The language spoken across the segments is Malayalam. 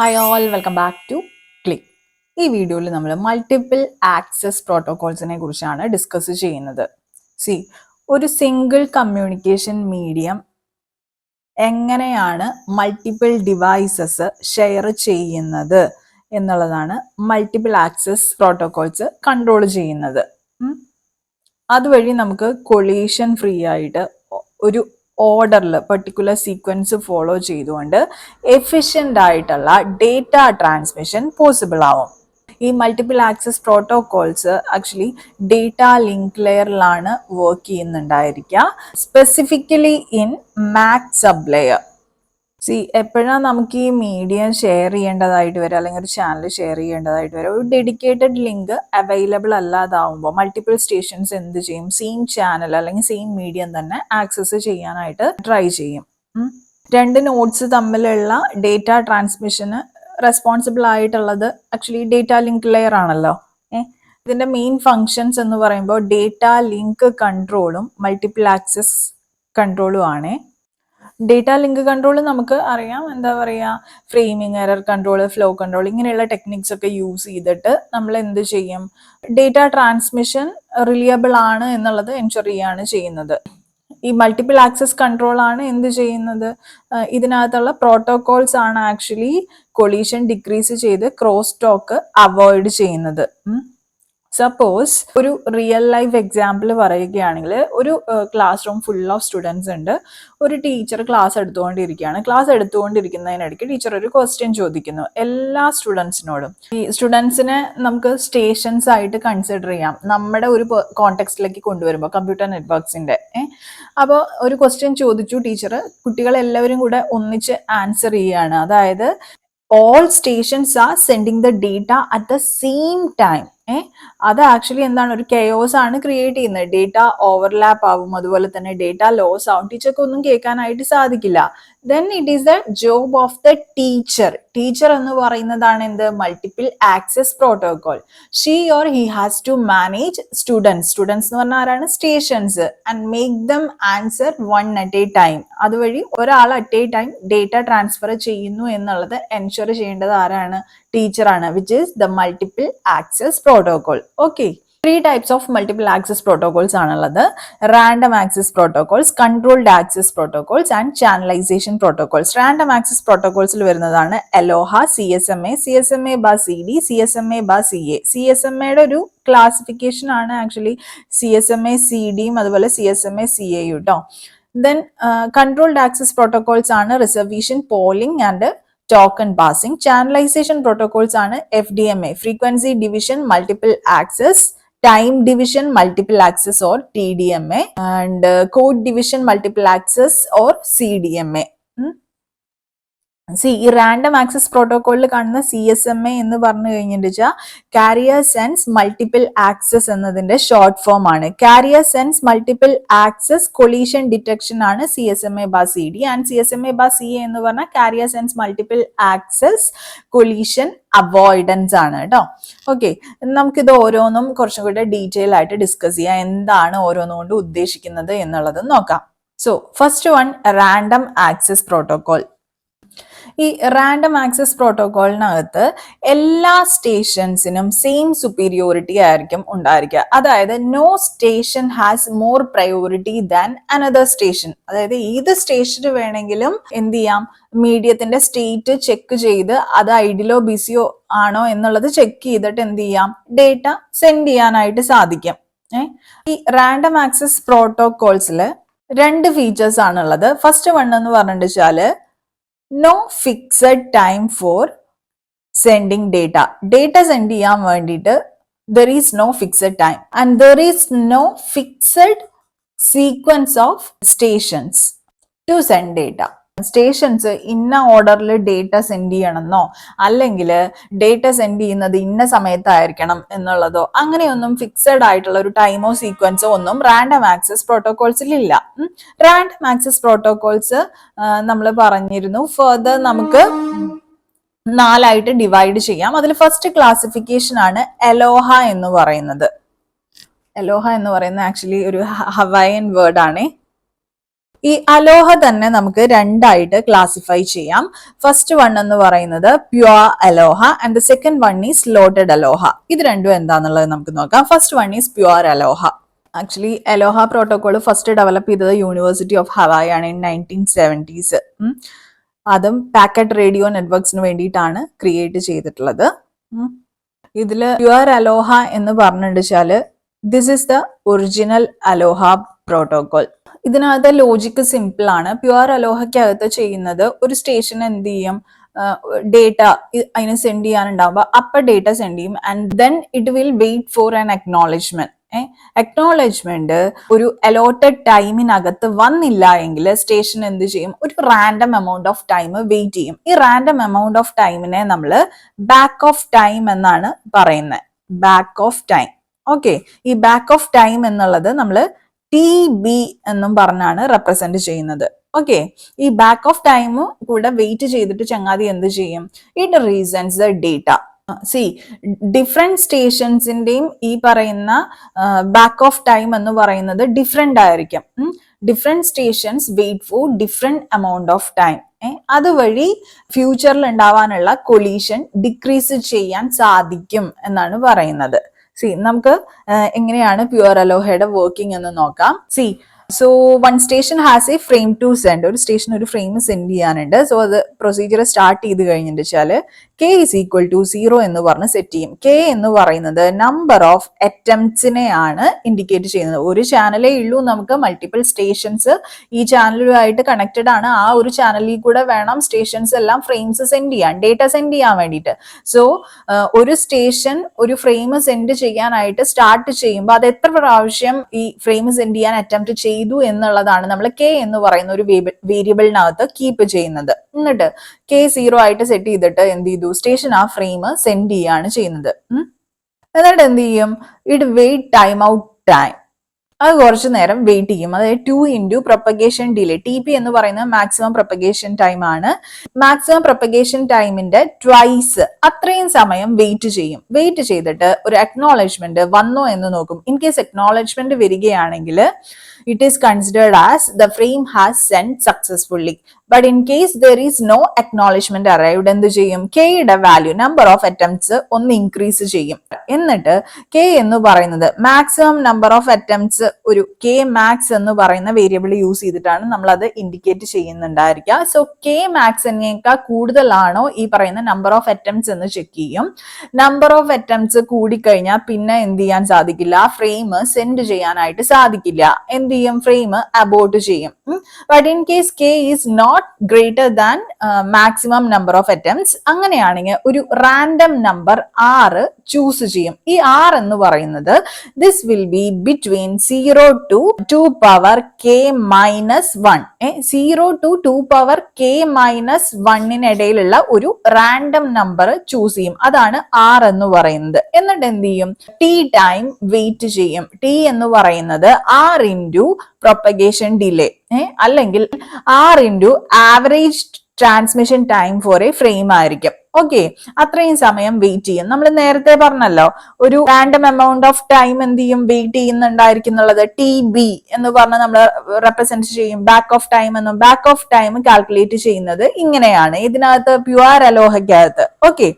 Hi all, welcome back to Click. ഈ വീഡിയോയിൽ നമ്മൾ മൾട്ടിപ്പിൾ ആക്സസ് പ്രോട്ടോകോൾസിനെ കുറിച്ചാണ് ഡിസ്കസ് ചെയ്യുന്നത്. ഒരു സിംഗിൾ കമ്മ്യൂണിക്കേഷൻ മീഡിയം എങ്ങനെയാണ് മൾട്ടിപ്പിൾ ഡിവൈസസ് ഷെയർ ചെയ്യുന്നത് എന്നുള്ളതാണ് മൾട്ടിപ്പിൾ ആക്സസ് പ്രോട്ടോകോൾസ് കൺട്രോൾ ചെയ്യുന്നത്. അതുവഴി നമുക്ക് കൊളീഷൻ ഫ്രീ ആയിട്ട് ഒരു ഓർഡറിൽ പെർട്ടിക്കുലർ സീക്വൻസ് ഫോളോ ചെയ്തുകൊണ്ട് എഫിഷ്യൻ്റ് ആയിട്ടുള്ള ഡേറ്റ ട്രാൻസ്മിഷൻ പോസിബിൾ ആവും. ഈ multiple access protocols actually data link ലെയറിലാണ് വർക്ക് ചെയ്യുന്നുണ്ടായിരിക്കുക, specifically in MAC sub layer. എപ്പോഴാണ് നമുക്ക് ഈ മീഡിയം ഷെയർ ചെയ്യേണ്ടതായിട്ട് വരിക, അല്ലെങ്കിൽ ഒരു ചാനൽ ഷെയർ ചെയ്യേണ്ടതായിട്ട് വരിക, ഒരു ഡെഡിക്കേറ്റഡ് ലിങ്ക് അവൈലബിൾ അല്ലാതാവുമ്പോൾ മൾട്ടിപ്പിൾ സ്റ്റേഷൻസ് എന്ത് ചെയ്യും, സെയിം ചാനൽ അല്ലെങ്കിൽ സെയിം മീഡിയം തന്നെ ആക്സസ് ചെയ്യാനായിട്ട് ട്രൈ ചെയ്യും. രണ്ട് നോഡ്സ് തമ്മിലുള്ള ഡേറ്റ ട്രാൻസ്മിഷന് റെസ്പോൺസിബിൾ ആയിട്ടുള്ളത് ആക്ച്വലി ഡേറ്റ ലിങ്ക് ലെയർ ആണല്ലോ. ഇതിന്റെ മെയിൻ ഫങ്ഷൻസ് എന്ന് പറയുമ്പോൾ ഡേറ്റ ലിങ്ക് കൺട്രോളും മൾട്ടിപ്പിൾ ആക്സസ് കൺട്രോളും ആണ്. ഡേറ്റ ലിങ്ക് കൺട്രോൾ നമുക്ക് അറിയാം, എന്താ പറയുക, framing, error control, flow control, ഇങ്ങനെയുള്ള ടെക്നിക്സ് ഒക്കെ യൂസ് ചെയ്തിട്ട് നമ്മൾ എന്ത് ചെയ്യും, ഡേറ്റ ട്രാൻസ്മിഷൻ റിലയബിൾ ആണ് എന്നുള്ളത് എൻഷുർ ചെയ്യാണ് ചെയ്യുന്നത്. ഈ മൾട്ടിപ്പിൾ ആക്സസ് കൺട്രോൾ ആണ് എന്ത് ചെയ്യുന്നത്, ഇതിനകത്തുള്ള പ്രോട്ടോകോൾസ് ആണ് ആക്ച്വലി കൊളീഷൻ ഡിക്രീസ് ചെയ്ത് ക്രോസ് ടോക്ക് അവോയ്ഡ് ചെയ്യുന്നത്. സപ്പോസ് ഒരു റിയൽ ലൈഫ് എക്സാമ്പിൾ പറയുകയാണെങ്കിൽ, ഒരു class room full of students ഉണ്ട്. ഒരു ടീച്ചർ ക്ലാസ് എടുത്തുകൊണ്ടിരിക്കുകയാണ്. ക്ലാസ് എടുത്തുകൊണ്ടിരിക്കുന്നതിനിടയ്ക്ക് ടീച്ചർ ഒരു ക്വസ്റ്റ്യൻ ചോദിക്കുന്നു എല്ലാ സ്റ്റുഡൻസിനോടും. ഈ സ്റ്റുഡൻസിനെ നമുക്ക് സ്റ്റേഷൻസ് ആയിട്ട് കൺസിഡർ ചെയ്യാം നമ്മുടെ ഒരു കോണ്ടെക്സ്റ്റിലേക്ക് കൊണ്ടുവരുമ്പോൾ, കമ്പ്യൂട്ടർ നെറ്റ്വർക്സിന്റെ. അപ്പോൾ ഒരു ക്വസ്റ്റ്യൻ ചോദിച്ചു ടീച്ചർ, കുട്ടികളെല്ലാവരും കൂടെ ഒന്നിച്ച് ആൻസർ ചെയ്യുകയാണ്. അതായത് all stations are sending the data at the same time. അത് ആക്ച്വലി എന്താണ്, ഒരു കെയോസ് ആണ് ക്രിയേറ്റ് ചെയ്യുന്നത്. ഡേറ്റ ഓവർലാപ്പ് ആവും, അതുപോലെ തന്നെ ഡേറ്റ ലോസ് ആവും, ടീച്ചർക്ക് ഒന്നും കേൾക്കാനായിട്ട് സാധിക്കില്ല. Then it is the job of the teacher. Teacher എന്ന് പറയുന്നതാണ് എന്ത്, multiple access protocol. She or he has to manage students എന്ന് പറഞ്ഞാൽ ആരാണ്, stations, and make them answer one at a time. അതുവഴി ഒരാൾ at a time data transfer ചെയ്യുന്നു എന്നുള്ളത് എൻഷുർ ചെയ്യേണ്ടത് ആരാണ്, ടീച്ചറാണ്, which is the multiple access protocol. Okay, 3 types of multiple access protocols ആണുള്ളത്: random access protocols, controlled access protocols and channelization protocols. Random access പ്രോട്ടോകോൾസിൽ വരുന്നതാണ് അലോഹ, CSMA, CSMA/CD, CSMA/CA. CSMAയുടെ ഒരു ക്ലാസിഫിക്കേഷൻ ആണ് ആക്ച്വലി CSMA/CDയും അതുപോലെ CSMA/CAയും കേട്ടോ. ദെൻ കൺട്രോൾഡ് ആക്സസ് പ്രോട്ടോകോൾസ് ആണ് reservation, polling and token passing. Channelisation protocols ആണ് FDMA, frequency division multiple access, time division multiple access or TDMA, and code division multiple access or CDMA. ഈ റാൻഡം ആക്സസ് പ്രോട്ടോകോളിൽ കാണുന്ന CSMA എന്ന് പറഞ്ഞു കഴിഞ്ഞിട്ട് കാരിയർ സെൻസ് മൾട്ടിപ്പിൾ ആക്സസ് എന്നതിന്റെ ഷോർട്ട് ഫോം ആണ്. Carrier sense multiple access collision detection ആണ് CSMA/CD, ആൻഡ് CSMA/CA എന്ന് പറഞ്ഞാൽ carrier sense multiple access collision avoidance ആണ് കേട്ടോ. ഓക്കെ, നമുക്കിത് ഓരോന്നും കുറച്ചും കൂടെ ഡീറ്റെയിൽ ആയിട്ട് ഡിസ്കസ് ചെയ്യാം, എന്താണ് ഓരോന്നും കൊണ്ട് ഉദ്ദേശിക്കുന്നത് എന്നുള്ളത് നോക്കാം. First one, random access protocol. ഈ റാൻഡം ആക്സസ് പ്രോട്ടോകോളിനകത്ത് എല്ലാ സ്റ്റേഷൻസിനും സെയിം സുപ്പീരിയോറിറ്റി ആയിരിക്കും ഉണ്ടായിരിക്കുക. അതായത് no station has more priority than another station. അതായത് ഏത് സ്റ്റേഷന് വേണമെങ്കിലും എന്ത് ചെയ്യാം, മീഡിയത്തിന്റെ സ്റ്റേറ്റ് ചെക്ക് ചെയ്ത് അത് ഐഡിയലോ ബിസിയോ ആണോ എന്നുള്ളത് ചെക്ക് ചെയ്തിട്ട് എന്ത് ചെയ്യാം, ഡേറ്റ സെൻഡ് ചെയ്യാനായിട്ട് സാധിക്കും. ഈ റാൻഡം ആക്സസ് പ്രോട്ടോകോൾസിൽ 2 ഫീച്ചേഴ്സ് ആണുള്ളത്. ഫസ്റ്റ് വൺ എന്ന് പറഞ്ഞിട്ട് വെച്ചാല് no fixed time for sending data. Data send ചെയ്യാൻ വേണ്ടിയിട്ട് there is no fixed time and there is no fixed sequence of stations to send data. Stations ഇന്ന ഓർഡറിൽ ഡേറ്റ സെൻഡ് ചെയ്യണമെന്നോ അല്ലെങ്കിൽ ഡേറ്റ സെൻഡ് ചെയ്യുന്നത് ഇന്ന സമയത്തായിരിക്കണം എന്നുള്ളതോ അങ്ങനെയൊന്നും ഫിക്സഡ് ആയിട്ടുള്ള ഒരു ടൈമോ സീക്വൻസോ ഒന്നും റാൻഡം ആക്സസ് പ്രോട്ടോകോൾസിൽ ഇല്ല. റാൻഡം ആക്സസ് പ്രോട്ടോകോൾസ് നമ്മൾ പറഞ്ഞിരുന്നു ഫർദർ നമുക്ക് 4 ആയിട്ട് ഡിവൈഡ് ചെയ്യാം. അതിൽ ഫസ്റ്റ് ക്ലാസിഫിക്കേഷൻ ആണ് അലോഹ എന്ന് പറയുന്നത്. അലോഹ എന്ന് പറയുന്നത് ആക്ച്വലി ഒരു ഹവായൻ വേർഡ് ആണ്. ഈ അലോഹ തന്നെ നമുക്ക് രണ്ടായിട്ട് ക്ലാസിഫൈ ചെയ്യാം. ഫസ്റ്റ് വൺ എന്ന് പറയുന്നത് pure ALOHA and the second one is slotted ALOHA. ഇത് രണ്ടും എന്താന്നുള്ളത് നമുക്ക് നോക്കാം. First one is pure ALOHA. Actually ALOHA protocol first develop ചെയ്തത് യൂണിവേഴ്സിറ്റി ഓഫ് ഹവായി ആണ് ഇൻ 1970s. അതും പാക്കറ്റ് റേഡിയോ നെറ്റ്വർക്സിന് വേണ്ടിയിട്ടാണ് ക്രിയേറ്റ് ചെയ്തിട്ടുള്ളത്. ഇതില് പ്യുവർ അലോഹ എന്ന് പറഞ്ഞിട്ടുവെച്ചാല് this is the original ALOHA protocol. ഇതിനകത്ത് ലോജിക്ക് സിമ്പിൾ ആണ്. പ്യുവർ അലോഹയ്ക്കകത്ത് ചെയ്യുന്നത് ഒരു സ്റ്റേഷൻ എന്ത് ചെയ്യും, ഡേറ്റ അതിന് സെൻഡ് ചെയ്യാനുണ്ടാവുമ്പോ അപ്പൊ ഡേറ്റ സെൻഡ് ചെയ്യും and then it will wait for an acknowledgement. Acknowledgement ഒരു അലോട്ടഡ് ടൈമിനകത്ത് വന്നില്ല എങ്കിൽ സ്റ്റേഷൻ എന്ത് ചെയ്യും, ഒരു random amount of time wait ചെയ്യും. ഈ റാൻഡം എമൗണ്ട് ഓഫ് ടൈമിനെ നമ്മൾ ബാക്ക് ഓഫ് ടൈം എന്നാണ് പറയുന്നത്. Back off time. ഓക്കെ, ഈ ബാക്ക് ഓഫ് ടൈം എന്നുള്ളത് നമ്മൾ TB എന്നും പറഞ്ഞാണ് റെപ്രസെന്റ് ചെയ്യുന്നത്. ഓക്കെ, ഈ ബാക്ക് ഓഫ് ടൈം കൂടെ വെയിറ്റ് ചെയ്തിട്ട് ചങ്ങാതി എന്ത് ചെയ്യും, it resends the data. See different സ്റ്റേഷൻസിന്റെയും ഈ പറയുന്ന ബാക്ക് ഓഫ് ടൈം എന്ന് പറയുന്നത് ഡിഫറെന്റ് ആയിരിക്കും. Different stations wait for different amount of time. അതുവഴി ഫ്യൂച്ചറിൽ ഉണ്ടാവാനുള്ള കൊളീഷൻ ഡിക്രീസ് ചെയ്യാൻ സാധിക്കും എന്നാണ് പറയുന്നത്. സി നമുക്ക് എങ്ങനെയാണ് പ്യുവർ അലോഹയുടെ വർക്കിംഗ് എന്ന് നോക്കാം. C so one station has a frame to send. ഒരു സ്റ്റേഷൻ ഒരു ഫ്രെയിം സെൻഡ് ചെയ്യാനുണ്ട്. സോ അത് പ്രൊസീജിയർ സ്റ്റാർട്ട് ചെയ്ത് കഴിഞ്ഞിട്ട് വെച്ചാല് K is equal to 0 എന്ന് പറഞ്ഞ് സെറ്റ് ചെയ്യും. K എന്ന് പറയുന്നത് നമ്പർ ഓഫ് അറ്റംപ്റ്റ്സിനെ ആണ് ഇൻഡിക്കേറ്റ് ചെയ്യുന്നത്. ഒരു ചാനലേ ഉള്ളൂ നമുക്ക്, മൾട്ടിപ്പിൾ സ്റ്റേഷൻസ് ഈ ചാനലുമായിട്ട് കണക്റ്റഡ് ആണ്. ആ ഒരു ചാനലിൽ കൂടെ വേണം സ്റ്റേഷൻസ് എല്ലാം ഫ്രെയിംസ് സെൻഡ് ചെയ്യാൻ, ഡേറ്റ സെൻഡ് ചെയ്യാൻ വേണ്ടിയിട്ട്. സോ ഒരു സ്റ്റേഷൻ ഒരു ഫ്രെയിം സെൻഡ് ചെയ്യാനായിട്ട് സ്റ്റാർട്ട് ചെയ്യുമ്പോൾ അത് എത്ര പ്രാവശ്യം ഈ ഫ്രെയിം സെൻഡ് ചെയ്യാൻ അറ്റംപ്റ്റ് ചെയ്തു എന്നുള്ളതാണ് നമ്മൾ K എന്ന് പറയുന്ന ഒരു വേരിയബിളിനകത്ത് കീപ്പ് ചെയ്യുന്നത്. എന്നിട്ട് K 0 ആയിട്ട് സെറ്റ് ചെയ്തിട്ട് എന്ത് ചെയ്തു, സ്റ്റേഷൻ ആ ഫ്രെയിം സെൻഡ് ചെയ്യാണ് ചെയ്യുന്നത്. എന്നിട്ട് എന്ത് ചെയ്യും, it wait time out time. അത് കുറച്ചു നേരം വെയിറ്റ് ചെയ്യും. അതായത് 2 into പ്രൊപ്പഗേഷൻ ഡിലേ. TP എന്ന് പറയുന്നത് മാക്സിമം പ്രൊപ്പഗേഷൻ ടൈം ആണ്. മാക്സിമം പ്രൊപ്പഗേഷൻ ടൈമിന്റെ ട്വൈസ് അത്രയും സമയം വെയിറ്റ് ചെയ്യും. വെയിറ്റ് ചെയ്തിട്ട് ഒരു അക്നോളജ്മെന്റ് വന്നോ എന്ന് നോക്കും. ഇൻ കേസ് അക്നോളജ്മെന്റ് വരികയാണെങ്കിൽ it is considered as the frame has sent successfully. But in case there is no acknowledgement arrived, എന്ത് ചെയ്യും, K യുടെ വാല്യൂ നമ്പർ ഓഫ് അറ്റംപ്റ്റ്സ് ഒന്ന് ഇൻക്രീസ് ചെയ്യും. എന്നിട്ട് K എന്ന് പറയുന്നത് മാക്സിമം നമ്പർ ഓഫ് അറ്റംപ്റ്റ്സ്, ഒരു K മാക്സ് എന്ന് പറയുന്ന വേരിയബിൾ യൂസ് ചെയ്തിട്ടാണ് നമ്മൾ അത് ഇൻഡിക്കേറ്റ് ചെയ്യുന്നുണ്ടായിരിക്കുക. സോ K മാക്സിനേക്കാൾ കൂടുതലാണോ ഈ പറയുന്ന നമ്പർ ഓഫ് അറ്റംപ്റ്റ്സ് എന്ന് ചെക്ക് ചെയ്യും. നമ്പർ ഓഫ് അറ്റംപ്റ്റ്സ് കൂടിക്കഴിഞ്ഞാൽ പിന്നെ എന്ത് ചെയ്യാൻ സാധിക്കില്ല, ഫ്രെയിം സെൻഡ് ചെയ്യാനായിട്ട് സാധിക്കില്ല. എന്ത് ചെയ്യും, ഫ്രെയിം അബോർട്ട് ചെയ്യും. But in case K is not greater than maximum number of attempts, അങ്ങനെയാണെങ്കിൽ ഒരു റാൻഡം നമ്പർ 6 ചൂസ് ചെയ്യും. ഈ 6 എന്ന് പറയുന്നത് this will be between 0 to 2 power K minus 1. 0 to 2 power K minus 1 ഒരു റാൻഡം നമ്പർ ചൂസ് ചെയ്യും. അതാണ് 6 എന്ന് പറയുന്നത്. എന്നിട്ട് എന്ത് ചെയ്യും, T ടൈം വെയിറ്റ് ചെയ്യും. T എന്ന് പറയുന്നത് 6 into പ്രൊപ്പഗേഷൻ ഡിലേ അല്ലെങ്കിൽ 6 into average transmission time for A frame ആയിരിക്കും. ഓക്കെ, അത്രയും സമയം വെയിറ്റ് ചെയ്യും. നമ്മൾ നേരത്തെ പറഞ്ഞല്ലോ ഒരു റാൻഡം എമൗണ്ട് ഓഫ് ടൈം എന്ത് ചെയ്യും, വെയിറ്റ് ചെയ്യുന്നുണ്ടായിരിക്കും എന്നുള്ളത്. TB എന്ന് പറഞ്ഞ് നമ്മൾ റെപ്രസെന്റ് ചെയ്യും ബാക്ക് ഓഫ് ടൈം എന്നും. ബാക്ക് ഓഫ് ടൈം കാൽക്കുലേറ്റ് ചെയ്യുന്നത് ഇങ്ങനെയാണ് ഇതിനകത്ത് പ്യുവർ അലോഹയ്ക്കകത്ത്. ഓക്കെ,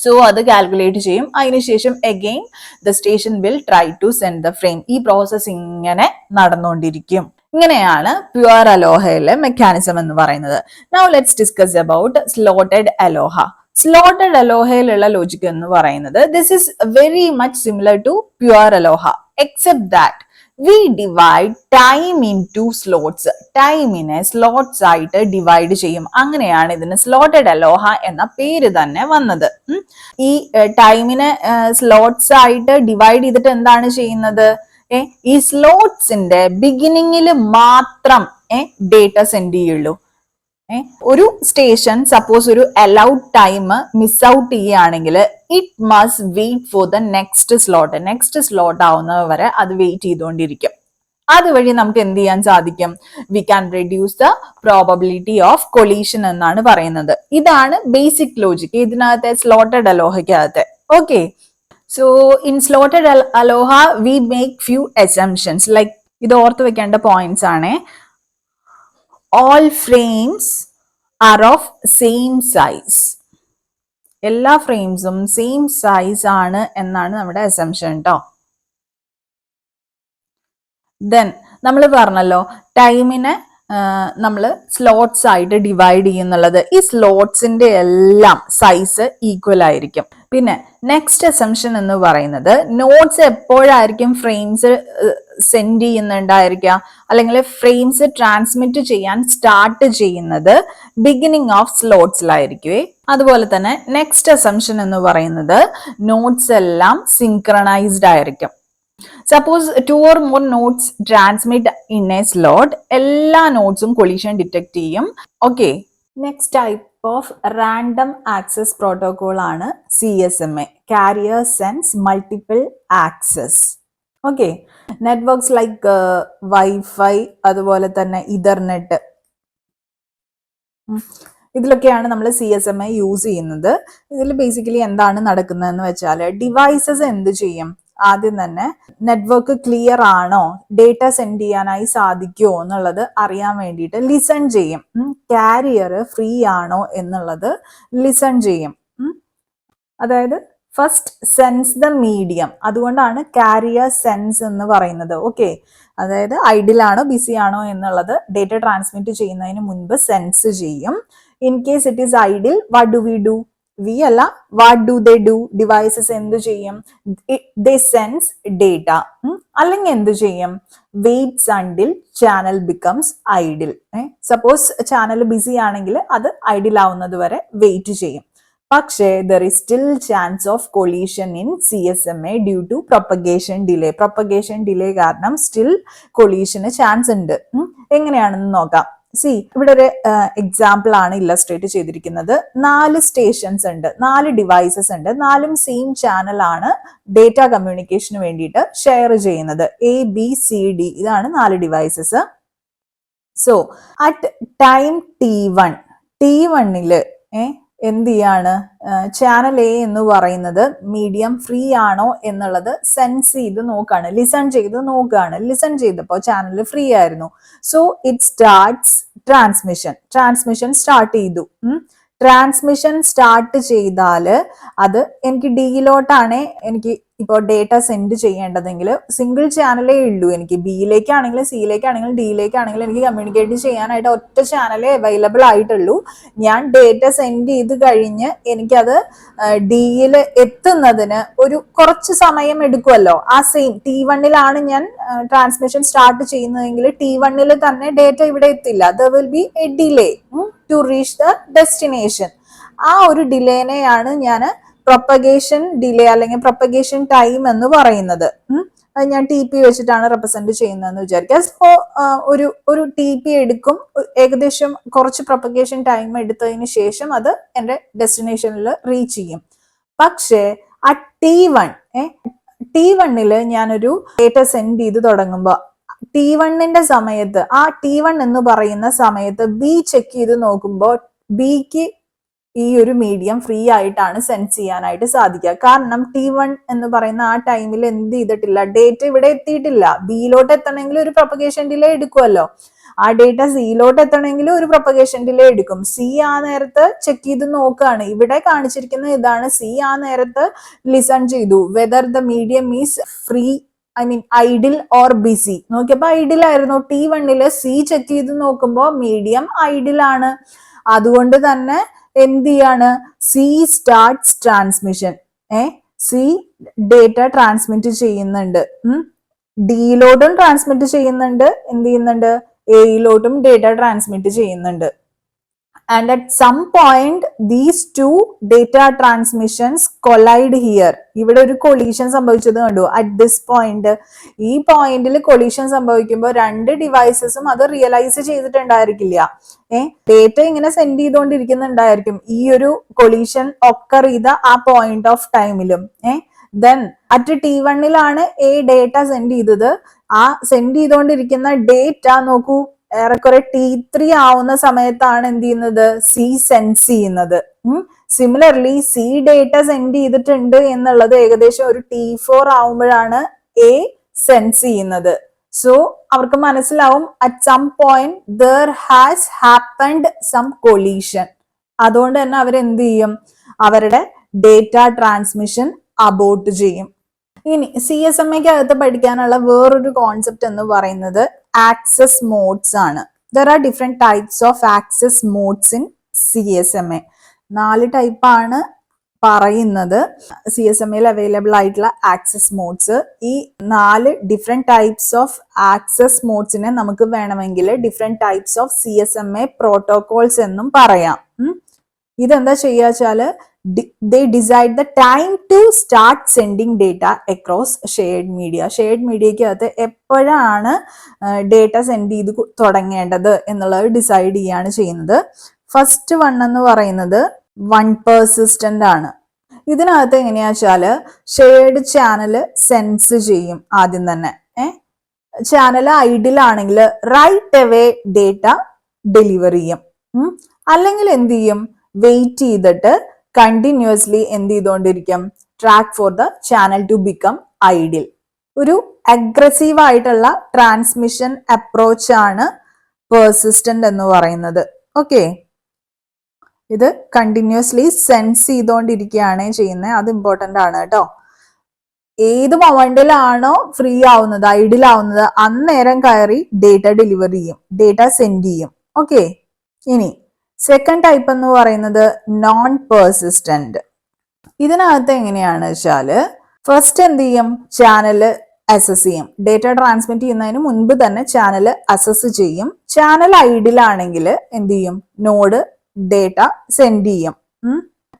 സോ അത് കാൽക്കുലേറ്റ് ചെയ്യും. അതിനുശേഷം again the station will try to send the frame. ഈ പ്രോസസ് ഇങ്ങനെ നടന്നുകൊണ്ടിരിക്കും. ഇങ്ങനെയാണ് പ്യുവർ അലോഹയിലെ മെക്കാനിസം എന്ന് പറയുന്നത്. Now let's discuss about slotted ALOHA. Slotted അലോഹയിലുള്ള ലോജിക് എന്ന് പറയുന്നത് this is very much similar to pure ALOHA except that we divide time into slots. ടൈമിനെ സ്ലോട്ട്സ് ആയിട്ട് ഡിവൈഡ് ചെയ്യും. അങ്ങനെയാണ് ഇതിന് സ്ലോട്ടഡ് അലോഹ എന്ന പേര് തന്നെ വന്നത്. ഈ ടൈമിനെ സ്ലോട്ട്സ് ആയിട്ട് ഡിവൈഡ് ചെയ്തിട്ട് എന്താണ് ചെയ്യുന്നത്, ഈ സ്ലോട്ട്സിന്റെ ബിഗിനിങ്ങിൽ മാത്രം ഡേറ്റ സെൻഡ് ചെയ്യുള്ളൂ. ഒരു സ്റ്റേഷൻ സപ്പോസ് ഒരു അലൗഡ് ടൈം മിസ് ഔട്ട് ചെയ്യുകയാണെങ്കിൽ it must wait for the next slot. Next slot ആവുന്നത് വരെ അത് വെയിറ്റ് ചെയ്തുകൊണ്ടിരിക്കും. അതുവഴി നമുക്ക് എന്ത് ചെയ്യാൻ സാധിക്കും, we can reduce the probability of collision എന്നാണ് പറയുന്നത്. ഇതാണ് ബേസിക് ലോജിക് ഇതിനകത്തെ സ്ലോട്ടഡ് അലോഹയ്ക്കകത്തെ. Okay, so in slotted ALOHA we make few assumptions. Like ഇത് ഓർത്ത് വെക്കേണ്ട പോയിന്റ്സ് ആണ്. all frames are of same size. എല്ലാ ഫ്രെയിംസും സെയിം സൈസ് ആണ് എന്നാണ് നമ്മുടെ അസംഷൻ കേട്ടോ. ദെൻ നമ്മൾ പറഞ്ഞല്ലോ ടൈമിനെ നമ്മൾ സ്ലോട്ട്സ് ആയിട്ട് ഡിവൈഡ് ചെയ്യുന്നുള്ളത്. ഈ സ്ലോട്ട്സിന്റെ എല്ലാം സൈസ് ഈക്വൽ ആയിരിക്കും. പിന്നെ നെക്സ്റ്റ് അസംഷൻ എന്ന് പറയുന്നത് നോട്ട്സ് എപ്പോഴായിരിക്കും ഫ്രെയിംസ് സെൻഡ് ചെയ്യുന്നുണ്ടായിരിക്കുക, അല്ലെങ്കിൽ ഫ്രെയിംസ് ട്രാൻസ്മിറ്റ് ചെയ്യാൻ സ്റ്റാർട്ട് ചെയ്യുന്നത് ബിഗിനിങ് ഓഫ് സ്ലോട്ട്സിലായിരിക്കുവേ. അതുപോലെ തന്നെ നെക്സ്റ്റ് അസംഷൻ എന്ന് പറയുന്നത് നോട്ട്സ് എല്ലാം സിങ്ക്രണൈസ്ഡ് ആയിരിക്കും. Suppose 2 or more nodes transmit in a slot, എല്ലാ നോട്ട്സും കൊളീഷൻ ഡിറ്റക്ട് ചെയ്യും. Okay, next type of random access protocol ആണ് CSMA, carrier sense multiple access. Okay, networks like wifi, അതുപോലെ തന്നെ ഇഥർനെറ്റ്, ഇതിലൊക്കെയാണ് നമ്മൾ CSMA യൂസ് ചെയ്യുന്നത്. ഇതിൽ ബേസിക്കലി എന്താണ് നടക്കുന്നതെന്ന് വെച്ചാൽ ഡിവൈസസ് എന്ത് ചെയ്യും, ആദ്യം തന്നെ നെറ്റ്വർക്ക് ക്ലിയർ ആണോ, ഡേറ്റ സെൻഡ് ചെയ്യാനായി സാധിക്കുമോ എന്നുള്ളത് അറിയാൻ വേണ്ടിയിട്ട് ലിസൺ ചെയ്യും. കാരിയർ ഫ്രീ ആണോ എന്നുള്ളത് ലിസൺ ചെയ്യും. അതായത് ഫസ്റ്റ് സെൻസ് ദ മീഡിയം, അതുകൊണ്ടാണ് കാരിയർ സെൻസ് എന്ന് പറയുന്നത്. ഓക്കെ, അതായത് ഐഡിൽ ആണോ ബിസി ആണോ എന്നുള്ളത് ഡേറ്റ ട്രാൻസ്മിറ്റ് ചെയ്യുന്നതിന് മുൻപ് സെൻസ് ചെയ്യും. In case it is idle, what do we do? We അല്ല, what do they do? Devices എന്ത് ചെയ്യും? They sense data. അല്ലെങ്കിൽ എന്ത് ചെയ്യും? Waits until channel becomes idle. Suppose channel busy ആണെങ്കിൽ അത് ഐഡിൽ ആവുന്നത് വരെ വെയിറ്റ് ചെയ്യും. പക്ഷേ there is still chance of collision in CSMA due to propagation delay. Propagation delay കാരണം സ്റ്റിൽ കൊളീഷന് ചാൻസ് ഉണ്ട്. എങ്ങനെയാണെന്ന് നോക്കാം. ഇവിടെ ഒരു എക്സാമ്പിൾ ആണ് ഇല്ലസ്ട്രേറ്റ് ചെയ്തിരിക്കുന്നത്. 4 സ്റ്റേഷൻസ് ഉണ്ട്, 4 ഡിവൈസസ് ഉണ്ട്, 4ഉം സെയിം ചാനൽ ആണ് ഡേറ്റ കമ്മ്യൂണിക്കേഷന് വേണ്ടിയിട്ട് ഷെയർ ചെയ്യുന്നത്. ABCD, ഇതാണ് 4 devices. So at time T1 എന്ത് ചെയ്യാണ്? ചാനൽ A എന്ന് പറയുന്നത് മീഡിയം ഫ്രീ ആണോ എന്നുള്ളത് സെൻസ് ചെയ്ത് നോക്കാണ്, ലിസൺ ചെയ്ത് നോക്കുകയാണ്. ലിസൺ ചെയ്തപ്പോൾ ചാനൽ ഫ്രീ ആയിരുന്നു. So it starts transmission start ചെയ്തു. ട്രാൻസ്മിഷൻ സ്റ്റാർട്ട് ചെയ്താൽ അത് എനിക്ക് ഡിയിലോട്ടാണ് എനിക്ക് ഇപ്പോൾ ഡേറ്റ സെൻഡ് ചെയ്യേണ്ടതെങ്കിൽ സിംഗിൾ ചാനലേ ഉള്ളൂ. എനിക്ക് ബിയിലേക്കാണെങ്കിലും സിയിലേക്കാണെങ്കിലും ഡിയിലേക്കാണെങ്കിലും എനിക്ക് കമ്മ്യൂണിക്കേറ്റ് ചെയ്യാനായിട്ട് ഒറ്റ ചാനലേ അവൈലബിൾ ആയിട്ടുള്ളൂ. ഞാൻ ഡേറ്റ സെൻഡ് ചെയ്ത് കഴിഞ്ഞ് എനിക്കത് ഡിയിൽ എത്തുന്നതിന് ഒരു കുറച്ച് സമയം എടുക്കുമല്ലോ. ആ സെയിം T1 ഞാൻ ട്രാൻസ്മിഷൻ സ്റ്റാർട്ട് ചെയ്യുന്നതെങ്കിൽ T1 തന്നെ ഡേറ്റ ഇവിടെ എത്തില്ല. There will be a delay to reach the destination. ആ ഒരു ഡിലേനെയാണ് ഞാൻ പ്രൊപ്പഗേഷൻ ഡിലേ അല്ലെങ്കിൽ പ്രൊപ്പഗേഷൻ ടൈം എന്ന് പറയുന്നത്. അത് ഞാൻ TP വെച്ചിട്ടാണ് റെപ്രസെന്റ് ചെയ്യുന്നതെന്ന് വിചാരിക്കുക. സോ ഒരു TP എടുക്കും, ഏകദേശം കുറച്ച് പ്രൊപ്പഗേഷൻ ടൈം എടുത്തതിന് ശേഷം അത് എൻ്റെ ഡെസ്റ്റിനേഷനിൽ റീച്ച് ചെയ്യും. പക്ഷേ ആ T1 ഞാനൊരു ഡേറ്റ സെൻഡ് ചെയ്ത് തുടങ്ങുമ്പോൾ T1 സമയത്ത്, ആ T1 എന്ന് പറയുന്ന സമയത്ത് B ചെക്ക് ചെയ്ത് നോക്കുമ്പോൾ Bക്ക് ഈ ഒരു മീഡിയം ഫ്രീ ആയിട്ടാണ് സെൻസ് ചെയ്യാനായിട്ട് സാധിക്കുക. കാരണം T1 എന്ന് പറയുന്ന ആ ടൈമിൽ എന്ത് ചെയ്തിട്ടില്ല, ഡേറ്റ ഇവിടെ എത്തിയിട്ടില്ല. ബിയിലോട്ട് എത്തണമെങ്കിൽ ഒരു പ്രൊപ്പഗേഷൻ ഡിലേ എടുക്കുമല്ലോ. ആ ഡേറ്റ സിയിലോട്ട് എത്തണമെങ്കിൽ ഒരു പ്രൊപ്പഗേഷൻ ഡിലേ എടുക്കും. സി ആ നേരത്ത് ചെക്ക് ചെയ്ത് നോക്കുകയാണ്. ഇവിടെ കാണിച്ചിരിക്കുന്ന ഇതാണ്. സി ആ നേരത്ത് ലിസൺ ചെയ്തു whether the medium is free, idle or busy. നോക്കിയപ്പോ ഐഡിലായിരുന്നു. T1 സി ചെക്ക് ചെയ്ത് നോക്കുമ്പോൾ മീഡിയം ഐഡിലാണ്. അതുകൊണ്ട് തന്നെ എന്ത് ചെയ്യാണ്? C starts transmission. C data transmit ചെയ്യുന്നുണ്ട്. ഡിയിലോട്ടും ട്രാൻസ്മിറ്റ് ചെയ്യുന്നുണ്ട്. എന്ത് ചെയ്യുന്നുണ്ട്? എയിലോട്ടും ഡേറ്റ ട്രാൻസ്മിറ്റ് ചെയ്യുന്നുണ്ട്. And at some point these two data transmissions collide here. ഇവിടെ ഒരു കൊളീഷൻ സംഭവിച്ചത് കണ്ടു. അറ്റ് ദിസ് പോയിന്റ്, ഈ പോയിന്റിൽ കൊളീഷൻ സംഭവിക്കുമ്പോൾ 2 ഡിവൈസസും അത് റിയലൈസ് ചെയ്തിട്ടുണ്ടായിരിക്കില്ല. ഡേറ്റ ഇങ്ങനെ സെൻഡ് ചെയ്തുകൊണ്ടിരിക്കുന്നുണ്ടായിരിക്കും ഈ ഒരു കൊളീഷൻ ഒക്കർ ചെയ്ത ആ പോയിന്റ് ഓഫ് ടൈമിലും. Then at T1 A data send ചെയ്തത്. ആ സെൻഡ് ചെയ്തുകൊണ്ടിരിക്കുന്ന ഡേറ്റ നോക്കൂ, ഏറെക്കുറെ T3 ആവുന്ന സമയത്താണ് എന്ത് ചെയ്യുന്നത്? സി സെൻസ് ചെയ്യുന്നത്. സിമിലർലി സി ഡേറ്റ സെൻഡ് ചെയ്തിട്ടുണ്ട് എന്നുള്ളത് ഏകദേശം ഒരു T4 ആവുമ്പോഴാണ് എ സെൻസ് ചെയ്യുന്നത്. സോ അവർക്ക് മനസ്സിലാവും at some point there has happened some collision. അതുകൊണ്ട് തന്നെ അവരെന്ത് ചെയ്യും, അവരുടെ ഡേറ്റ ട്രാൻസ്മിഷൻ അബോർട്ട് ചെയ്യും. ഇനി CSMA അകത്ത് പഠിക്കാനുള്ള വേറൊരു കോൺസെപ്റ്റ് എന്ന് പറയുന്നത് ആക്സസ് മോഡ്സ് ആണ്. There are different types of access modes in CSMA. 4 ടൈപ്പാണ് പറയുന്നത് CSMAയിൽ അവൈലബിൾ ആയിട്ടുള്ള ആക്സസ് മോഡ്സ്. ഈ 4 ഡിഫറെന്റ് ടൈപ്സ് ഓഫ് ആക്സസ് മോഡ്സിനെ നമുക്ക് വേണമെങ്കിൽ different types of CSMA protocols എന്നും പറയാം. ഇതെന്താ ചെയ്യാച്ചാല് they decide the time to start sending data across shared media. Shared മീഡിയക്കകത്ത് എപ്പോഴാണ് ഡേറ്റ സെൻഡ് ചെയ്ത് തുടങ്ങേണ്ടത് എന്നുള്ളത് ഡിസൈഡ് ചെയ്യാണ് ചെയ്യുന്നത്. ഫസ്റ്റ് വൺ എന്ന് പറയുന്നത് വൺ പെർസിസ്റ്റന്റ് ആണ്. ഇതിനകത്ത് എങ്ങനെയാ വെച്ചാല് ഷെയർഡ് ചാനൽ സെൻസ് ചെയ്യും. ആദ്യം തന്നെ ചാനൽ ഐഡിൽ ആണെങ്കിൽ റൈറ്റ് അവേ ഡേറ്റ ഡെലിവർ ചെയ്യും. അല്ലെങ്കിൽ എന്ത് ചെയ്യും, വെയിറ്റ് ചെയ്തിട്ട് കണ്ടിന്യൂസ്ലി എന്ത് ചെയ്തുകൊണ്ടിരിക്കും, track for the channel to become idle. ഒരു അഗ്രസീവ് ആയിട്ടുള്ള ട്രാൻസ്മിഷൻ അപ്രോച്ച് ആണ് പെർസിസ്റ്റന്റ് എന്ന് പറയുന്നത്. ഓക്കെ, ഇത് കണ്ടിന്യൂസ്ലി സെൻസ് ചെയ്തുകൊണ്ടിരിക്കുകയാണ് ചെയ്യുന്നത്. അത് ഇമ്പോർട്ടന്റ് ആണ് കേട്ടോ. ഏത് മൊമെന്റിലാണോ ഫ്രീ ആവുന്നത്, ഐഡിൽ ആവുന്നത്, അന്നേരം കയറി ഡേറ്റ ഡെലിവർ ചെയ്യും, ഡേറ്റ സെൻഡ് ചെയ്യും. ഓക്കെ, ഇനി സെക്കൻഡ് ടൈപ്പ് എന്ന് പറയുന്നത് നോൺ പെർസിസ്റ്റന്റ്. ഇതിനകത്ത് എങ്ങനെയാണ് വെച്ചാല് ഫസ്റ്റ് എന്ത് ചെയ്യും, ചാനല് അസസ് ചെയ്യും. ഡേറ്റ ട്രാൻസ്മിറ്റ് ചെയ്യുന്നതിന് മുൻപ് തന്നെ ചാനൽ അസസ് ചെയ്യും. ചാനൽ ഐഡിലാണെങ്കിൽ എന്ത് ചെയ്യും, നോഡ് ഡേറ്റ സെൻഡ് ചെയ്യും.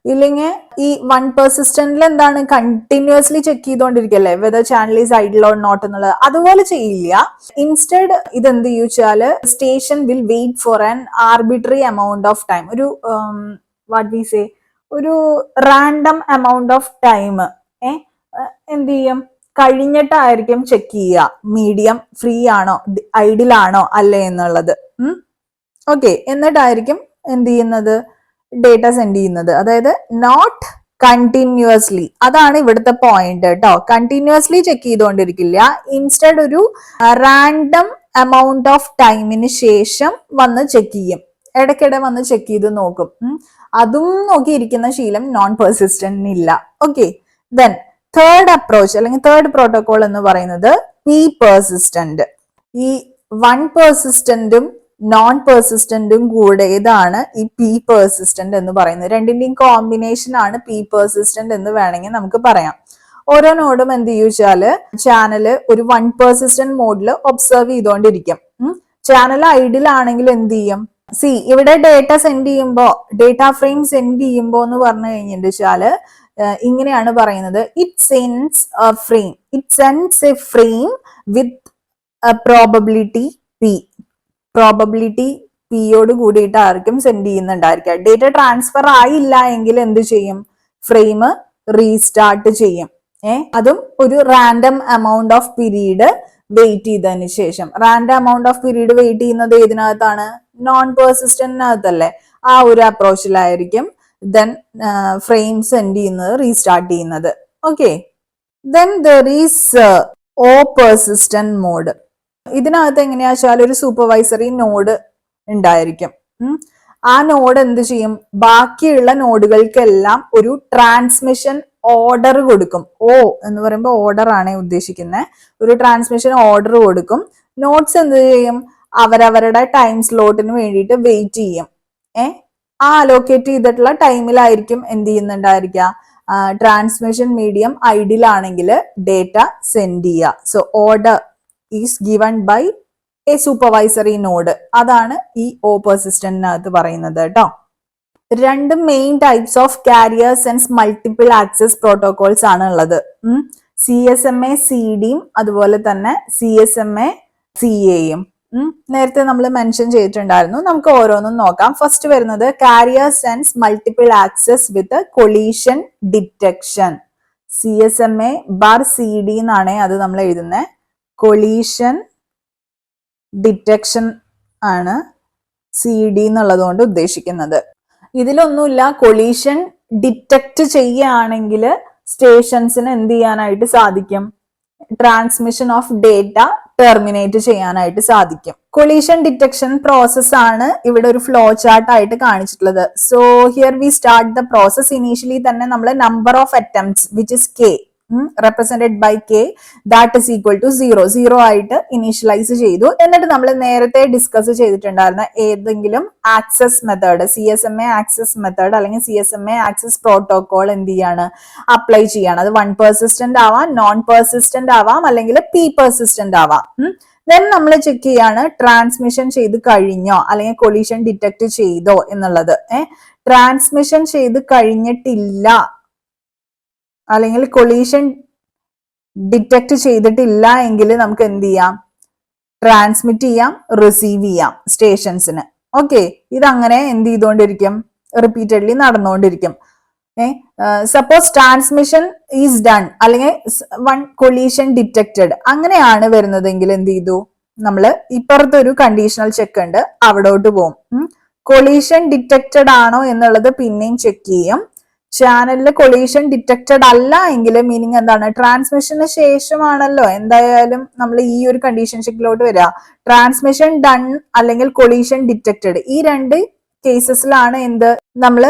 ഇല്ലെങ്കിൽ ഈ വൺ പെർസിസ്റ്റന്റിൽ എന്താണ്, കണ്ടിന്യൂസ്ലി ചെക്ക് ചെയ്തോണ്ടിരിക്കല്ലേ whether channel is idle or not എന്നുള്ളത്. അതുപോലെ ചെയ്യില്ല. ഇൻസ്റ്റെഡ് ഇതെന്ത് ചെയ്യുവെച്ചാല് station will wait for an arbitrary amount of time. ഒരു വാട്ട് വി സേ, ഒരു റാൻഡം എമൗണ്ട് ഓഫ് ടൈം എന്ത് ചെയ്യും, കഴിഞ്ഞിട്ടായിരിക്കും ചെക്ക് ചെയ്യുക മീഡിയം ഫ്രീ ആണോ ഐഡിലാണോ അല്ലേ എന്നുള്ളത്. ഓക്കെ, എന്നിട്ടായിരിക്കും എന്ത് ചെയ്യുന്നത്, ഡേറ്റ സെൻഡ് ചെയ്യുന്നത്. അതായത് നോട്ട് കണ്ടിന്യൂസ്ലി. അതാണ് ഇവിടുത്തെ പോയിന്റ് കേട്ടോ. കണ്ടിന്യൂസ്ലി ചെക്ക് ചെയ്തുകൊണ്ടിരിക്കില്ല. ഇൻസ്റ്റഡ് ഒരു റാൻഡം എമൗണ്ട് ഓഫ് ടൈമിന് ശേഷം വന്ന് ചെക്ക് ചെയ്യും. ഇടയ്ക്കിടെ വന്ന് ചെക്ക് ചെയ്ത് നോക്കും. അതും നോക്കിയിരിക്കുന്ന ശീലം നോൺ പെർസിസ്റ്റന്റ് ഇല്ല. ഓക്കെ, ദെൻ തേർഡ് അപ്രോച്ച് അല്ലെങ്കിൽ തേർഡ് പ്രോട്ടോകോൾ എന്ന് പറയുന്നത് പി പെർസിസ്റ്റന്റ്. ഈ വൺ പെർസിസ്റ്റന്റും നോൺ പെർസിസ്റ്റന്റും കൂടെതാണ് ഈ പി പെർസിസ്റ്റന്റ് എന്ന് പറയുന്നത്. രണ്ടിന്റെയും കോമ്പിനേഷൻ ആണ് പി പെർസിസ്റ്റന്റ് എന്ന് വേണമെങ്കിൽ നമുക്ക് പറയാം. ഓരോ നോഡും എന്ത് ചെയ്യുവെച്ചാല് ചാനല് ഒരു വൺ പെർസിസ്റ്റന്റ് മോഡിൽ ഒബ്സർവ് ചെയ്തുകൊണ്ടിരിക്കും. ചാനൽ ഐഡിലാണെങ്കിൽ എന്ത് ചെയ്യും, ഇവിടെ ഡേറ്റ സെൻഡ് ചെയ്യുമ്പോ, ഡേറ്റ ഫ്രെയിം സെൻഡ് ചെയ്യുമ്പോ എന്ന് പറഞ്ഞു കഴിഞ്ഞിട്ട് വെച്ചാല് ഇങ്ങനെയാണ് പറയുന്നത്, it sends a frame with probability P. Probability പിയോട് കൂടിയിട്ടായിരിക്കും സെൻഡ് ചെയ്യുന്നുണ്ടായിരിക്കുക. ഡേറ്റ ട്രാൻസ്ഫർ ആയില്ല എങ്കിൽ എന്ത് ചെയ്യും, ഫ്രെയിം റീസ്റ്റാർട്ട് ചെയ്യും. അതും ഒരു random amount of period wait ചെയ്തതിന് ശേഷം. Random amount of period wait ചെയ്യുന്നത് ഏതിനകത്താണ്, നോൺ പെർസിസ്റ്റന്റിനകത്തല്ലേ. ആ ഒരു അപ്രോച്ചിലായിരിക്കും ദെൻ ഫ്രെയിം സെൻഡ് ചെയ്യുന്നത്, റീസ്റ്റാർട്ട് ചെയ്യുന്നത്. Okay, then there is O persistent mode. ഇതിനകത്ത് എങ്ങനെയാ വെച്ചാൽ ഒരു സൂപ്പർവൈസറി നോഡ് ഉണ്ടായിരിക്കും. ആ നോഡ് എന്ത് ചെയ്യും, ബാക്കിയുള്ള നോഡുകൾക്കെല്ലാം ഒരു ട്രാൻസ്മിഷൻ ഓർഡർ കൊടുക്കും. ഓ എന്ന് പറയുമ്പോൾ ഓർഡർ ആണ് ഉദ്ദേശിക്കുന്നത്. ഒരു ട്രാൻസ്മിഷൻ ഓർഡർ കൊടുക്കും. നോട്ട്സ് എന്ത് ചെയ്യും, അവരവരുടെ ടൈം സ്ലോട്ടിന് വേണ്ടിയിട്ട് വെയിറ്റ് ചെയ്യും. ആ അലോക്കേറ്റ് ചെയ്തിട്ടുള്ള ടൈമിലായിരിക്കും എന്ത് ചെയ്യുന്നുണ്ടായിരിക്കുക, ട്രാൻസ്മിഷൻ മീഡിയം ഐഡിലാണെങ്കിൽ ഡേറ്റ സെൻഡ് ചെയ്യുക. So order is given by a supervisory node. അതാണ് ഈ ഓ പെർസിസ്റ്റന്റിനകത്ത് പറയുന്നത് കേട്ടോ. രണ്ട് main types of carrier sense multiple access protocols ആണ് ഉള്ളത്. CSMA CDയും അതുപോലെ തന്നെ CSMA CAയും നേരത്തെ നമ്മൾ മെൻഷൻ ചെയ്തിട്ടുണ്ടായിരുന്നു. നമുക്ക് ഓരോന്നും നോക്കാം. ഫസ്റ്റ് വരുന്നത് carrier sense multiple access with collision detection. CSMA/CD എന്നാണ് അത് നമ്മൾ എഴുതുന്നത്. കൊളീഷൻ ഡിറ്റക്ഷൻ ആണ് CD എന്നുള്ളത് കൊണ്ട് ഉദ്ദേശിക്കുന്നത്. ഇതിലൊന്നുമില്ല, കൊളീഷൻ ഡിറ്റക്ട് ചെയ്യുകയാണെങ്കിൽ സ്റ്റേഷൻസിന് എന്ത് ചെയ്യാനായിട്ട് സാധിക്കും, ട്രാൻസ്മിഷൻ ഓഫ് ഡേറ്റ ടെർമിനേറ്റ് ചെയ്യാനായിട്ട് സാധിക്കും. കൊളീഷൻ ഡിറ്റക്ഷൻ പ്രോസസ് ആണ് ഇവിടെ ഒരു ഫ്ലോ ചാർട്ട് ആയിട്ട് കാണിച്ചിട്ടുള്ളത്. So here we start the process. Initially തന്നെ നമ്മൾ number of attempts which is K represented by k that is equal to 0 ആയിട്ട് ഇനീഷ്യലൈസ് ചെയ്തു. എന്നിട്ട് നമ്മൾ നേരത്തെ ഡിസ്കസ് ചെയ്തിട്ടുണ്ടായിരുന്ന ഏതെങ്കിലും access method, CSMA access method അല്ലെങ്കിൽ CSMA ആക്സസ് പ്രോട്ടോകോൾ എന്ത് ചെയ്യാണ്, അപ്ലൈ ചെയ്യാണ്. അത് 1 പെർസിസ്റ്റന്റ് ആവാം, നോൺ പെർസിസ്റ്റന്റ് ആവാം, അല്ലെങ്കിൽ P പെർസിസ്റ്റന്റ് ആവാം. ദെൻ നമ്മൾ ചെക്ക് ചെയ്യാണ് ട്രാൻസ്മിഷൻ ചെയ്ത് കഴിഞ്ഞോ അല്ലെങ്കിൽ കൊളീഷൻ ഡിറ്റക്ട് ചെയ്തോ എന്നുള്ളത്. ട്രാൻസ്മിഷൻ ചെയ്ത് കഴിഞ്ഞിട്ടില്ല അല്ലെങ്കിൽ കൊളീഷൻ ഡിറ്റക്ട് ചെയ്തിട്ടില്ല എങ്കിൽ നമുക്ക് എന്ത് ചെയ്യാം, ട്രാൻസ്മിറ്റ് ചെയ്യാം, റിസീവ് ചെയ്യാം സ്റ്റേഷൻസിന്. ഓക്കെ, ഇതങ്ങനെ എന്ത് ചെയ്തുകൊണ്ടിരിക്കും, റിപ്പീറ്റഡ്ലി നടന്നുകൊണ്ടിരിക്കും. സപ്പോസ് ട്രാൻസ്മിഷൻ ഈസ് ഡൺ അല്ലെങ്കിൽ 1 കൊളീഷൻ ഡിറ്റക്റ്റഡ് അങ്ങനെയാണ് വരുന്നതെങ്കിൽ എന്ത് ചെയ്തു, നമ്മൾ ഇപ്പുറത്തൊരു കണ്ടീഷണൽ ചെക്ക് ഉണ്ട്, അവിടോട്ട് പോകും. കൊളീഷൻ ഡിറ്റക്റ്റഡ് ആണോ എന്നുള്ളത് പിന്നെയും ചെക്ക് ചെയ്യും. ചാനലിൽ കൊളീഷൻ ഡിറ്റക്റ്റഡ് അല്ല എങ്കിൽ മീനിങ് എന്താണ്, ട്രാൻസ്മിഷന് ശേഷമാണല്ലോ എന്തായാലും നമ്മൾ ഈ ഒരു കണ്ടീഷൻ ചെക്കിലോട്ട് വരിക. ട്രാൻസ്മിഷൻ ഡൺ അല്ലെങ്കിൽ കൊളീഷൻ ഡിറ്റക്റ്റഡ്, ഈ 2 കേസസിലാണ് എന്ത്, നമ്മൾ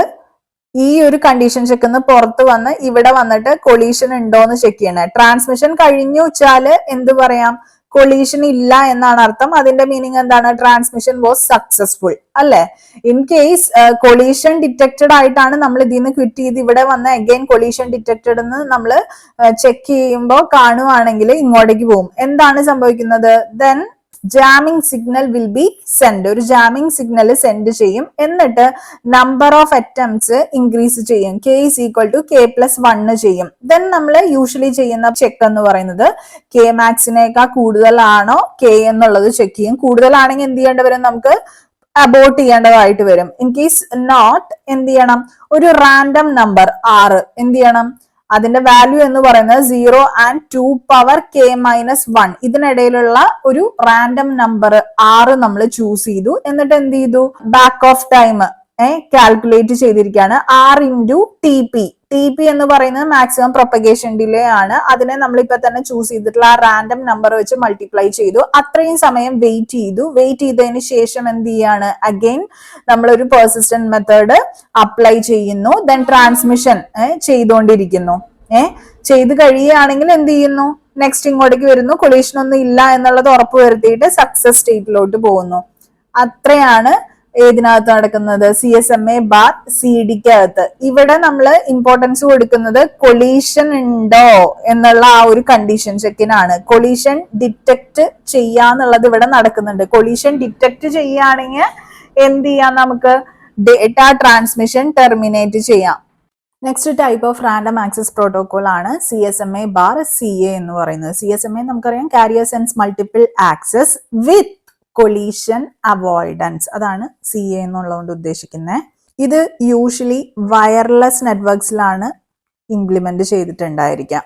ഈ ഒരു കണ്ടീഷൻ ചെക്ക് പുറത്ത് വന്ന് ഇവിടെ വന്നിട്ട് കൊളീഷൻ ഉണ്ടോ എന്ന് ചെക്ക് ചെയ്യണേ. ട്രാൻസ്മിഷൻ കഴിഞ്ഞു വെച്ചാല് എന്ത് പറയാം, കൊളീഷൻ ഇല്ല എന്നാണ് അർത്ഥം. അതിന്റെ മീനിങ് എന്താണ്, ട്രാൻസ്മിഷൻ വാസ് സക്സസ്ഫുൾ അല്ലെ. ഇൻ കേസ് കൊളീഷൻ ഡിറ്റക്റ്റഡ് ആയിട്ടാണ് നമ്മൾ ഇതിൽ നിന്ന് ക്വിറ്റ് ചെയ്ത് ഇവിടെ വന്ന് അഗൈൻ കൊളീഷൻ ഡിറ്റക്റ്റഡ് എന്ന് നമ്മൾ ചെക്ക് ചെയ്യുമ്പോൾ കാണുവാണെങ്കിൽ ഇങ്ങോട്ടേക്ക് പോകും. എന്താണ് സംഭവിക്കുന്നത്, then jamming signal will be send, ഒരു ജാമിംഗ് സിഗ്നൽ സെൻഡ് ചെയ്യും. എന്നിട്ട് നമ്പർ ഓഫ് അറ്റംപ്റ്റ്സ് ഇൻക്രീസ് ചെയ്യും, k is equal to k+1 ചെയ്യും. ദെൻ നമ്മൾ യൂഷ്വലി ചെയ്യുന്ന ചെക്ക് എന്ന് പറയുന്നത് k മാക്സിനേക്കാൾ കൂടുതലാണോ k എന്നുള്ളത് ചെക്ക് ചെയ്യും. കൂടുതലാണെങ്കിൽ എന്ത് ചെയ്യേണ്ടി വരും, നമുക്ക് അബോർട്ട് ചെയ്യേണ്ടതായിട്ട് വരും. ഇൻ കേസ് നോട്ട് എന്ത് ചെയ്യണം, ഒരു റാൻഡം നമ്പർ 6 എന്ത് ചെയ്യണം, അതിന്റെ വാല്യൂ എന്ന് പറയുന്നത് 0 and 2 power k-1 ഇതിനിടയിലുള്ള ഒരു റാൻഡം നമ്പർ 6 നമ്മൾ ചൂസ് ചെയ്തു. എന്നിട്ട് എന്ത് ചെയ്തു, ബാക്ക് ഓഫ് ടൈം കാൽക്കുലേറ്റ് ചെയ്തിരിക്കുകയാണ്. r into TP എന്ന് പറയുന്നത് മാക്സിമം പ്രൊപ്പഗേഷൻ ഡിലേ ആണ്. അതിനെ നമ്മൾ ഇപ്പൊ തന്നെ ചൂസ് ചെയ്തിട്ടുള്ള ആ റാൻഡം നമ്പർ വെച്ച് മൾട്ടിപ്ലൈ ചെയ്തു. അത്രയും സമയം വെയിറ്റ് ചെയ്തു. വെയിറ്റ് ചെയ്തതിന് ശേഷം എന്ത് ചെയ്യാണ്, അഗെയിൻ നമ്മളൊരു പെർസിസ്റ്റന്റ് മെത്തേഡ് അപ്ലൈ ചെയ്യുന്നു. ദെൻ ട്രാൻസ്മിഷൻ ചെയ്തുകൊണ്ടിരിക്കുന്നു. ചെയ്ത് കഴിയുകയാണെങ്കിൽ എന്ത് ചെയ്യുന്നു, നെക്സ്റ്റ് ഇങ്ങോട്ടേക്ക് വരുന്നു, കൊളീഷൻ ഒന്നും ഇല്ല എന്നുള്ളത് ഉറപ്പ് വരുത്തിയിട്ട് സക്സസ് സ്റ്റേറ്റിലോട്ട് പോകുന്നു. അത്രയാണ് ഏതിനകത്ത് നടക്കുന്നത്, CSMA ബാർ CDക്കകത്ത്. ഇവിടെ നമ്മൾ ഇമ്പോർട്ടൻസ് കൊടുക്കുന്നത് കൊളീഷൻ ഉണ്ടോ എന്നുള്ള ആ ഒരു കണ്ടീഷൻ ചെക്കിനാണ്. കൊളീഷൻ ഡിറ്റക്ട് ചെയ്യാന്നുള്ളത് ഇവിടെ നടക്കുന്നുണ്ട്. കൊളീഷൻ ഡിറ്റക്ട് ചെയ്യുകയാണെങ്കിൽ എന്ത് ചെയ്യാം, നമുക്ക് ഡേറ്റ ട്രാൻസ്മിഷൻ ടെർമിനേറ്റ് ചെയ്യാം. Next type of random access protocol ആണ് CSMA ബാർ CA എന്ന് പറയുന്നത്. CSMA നമുക്കറിയാം, carrier sense multiple access with collision avoidance, അതാണ് CA എന്നുള്ളതുകൊണ്ട് ഉദ്ദേശിക്കുന്നത്. ഇത് യൂഷ്വലി വയർലെസ് നെറ്റ്വർക്സിലാണ് ഇംപ്ലിമെന്റ് ചെയ്തിട്ടുണ്ടായിരിക്കാം.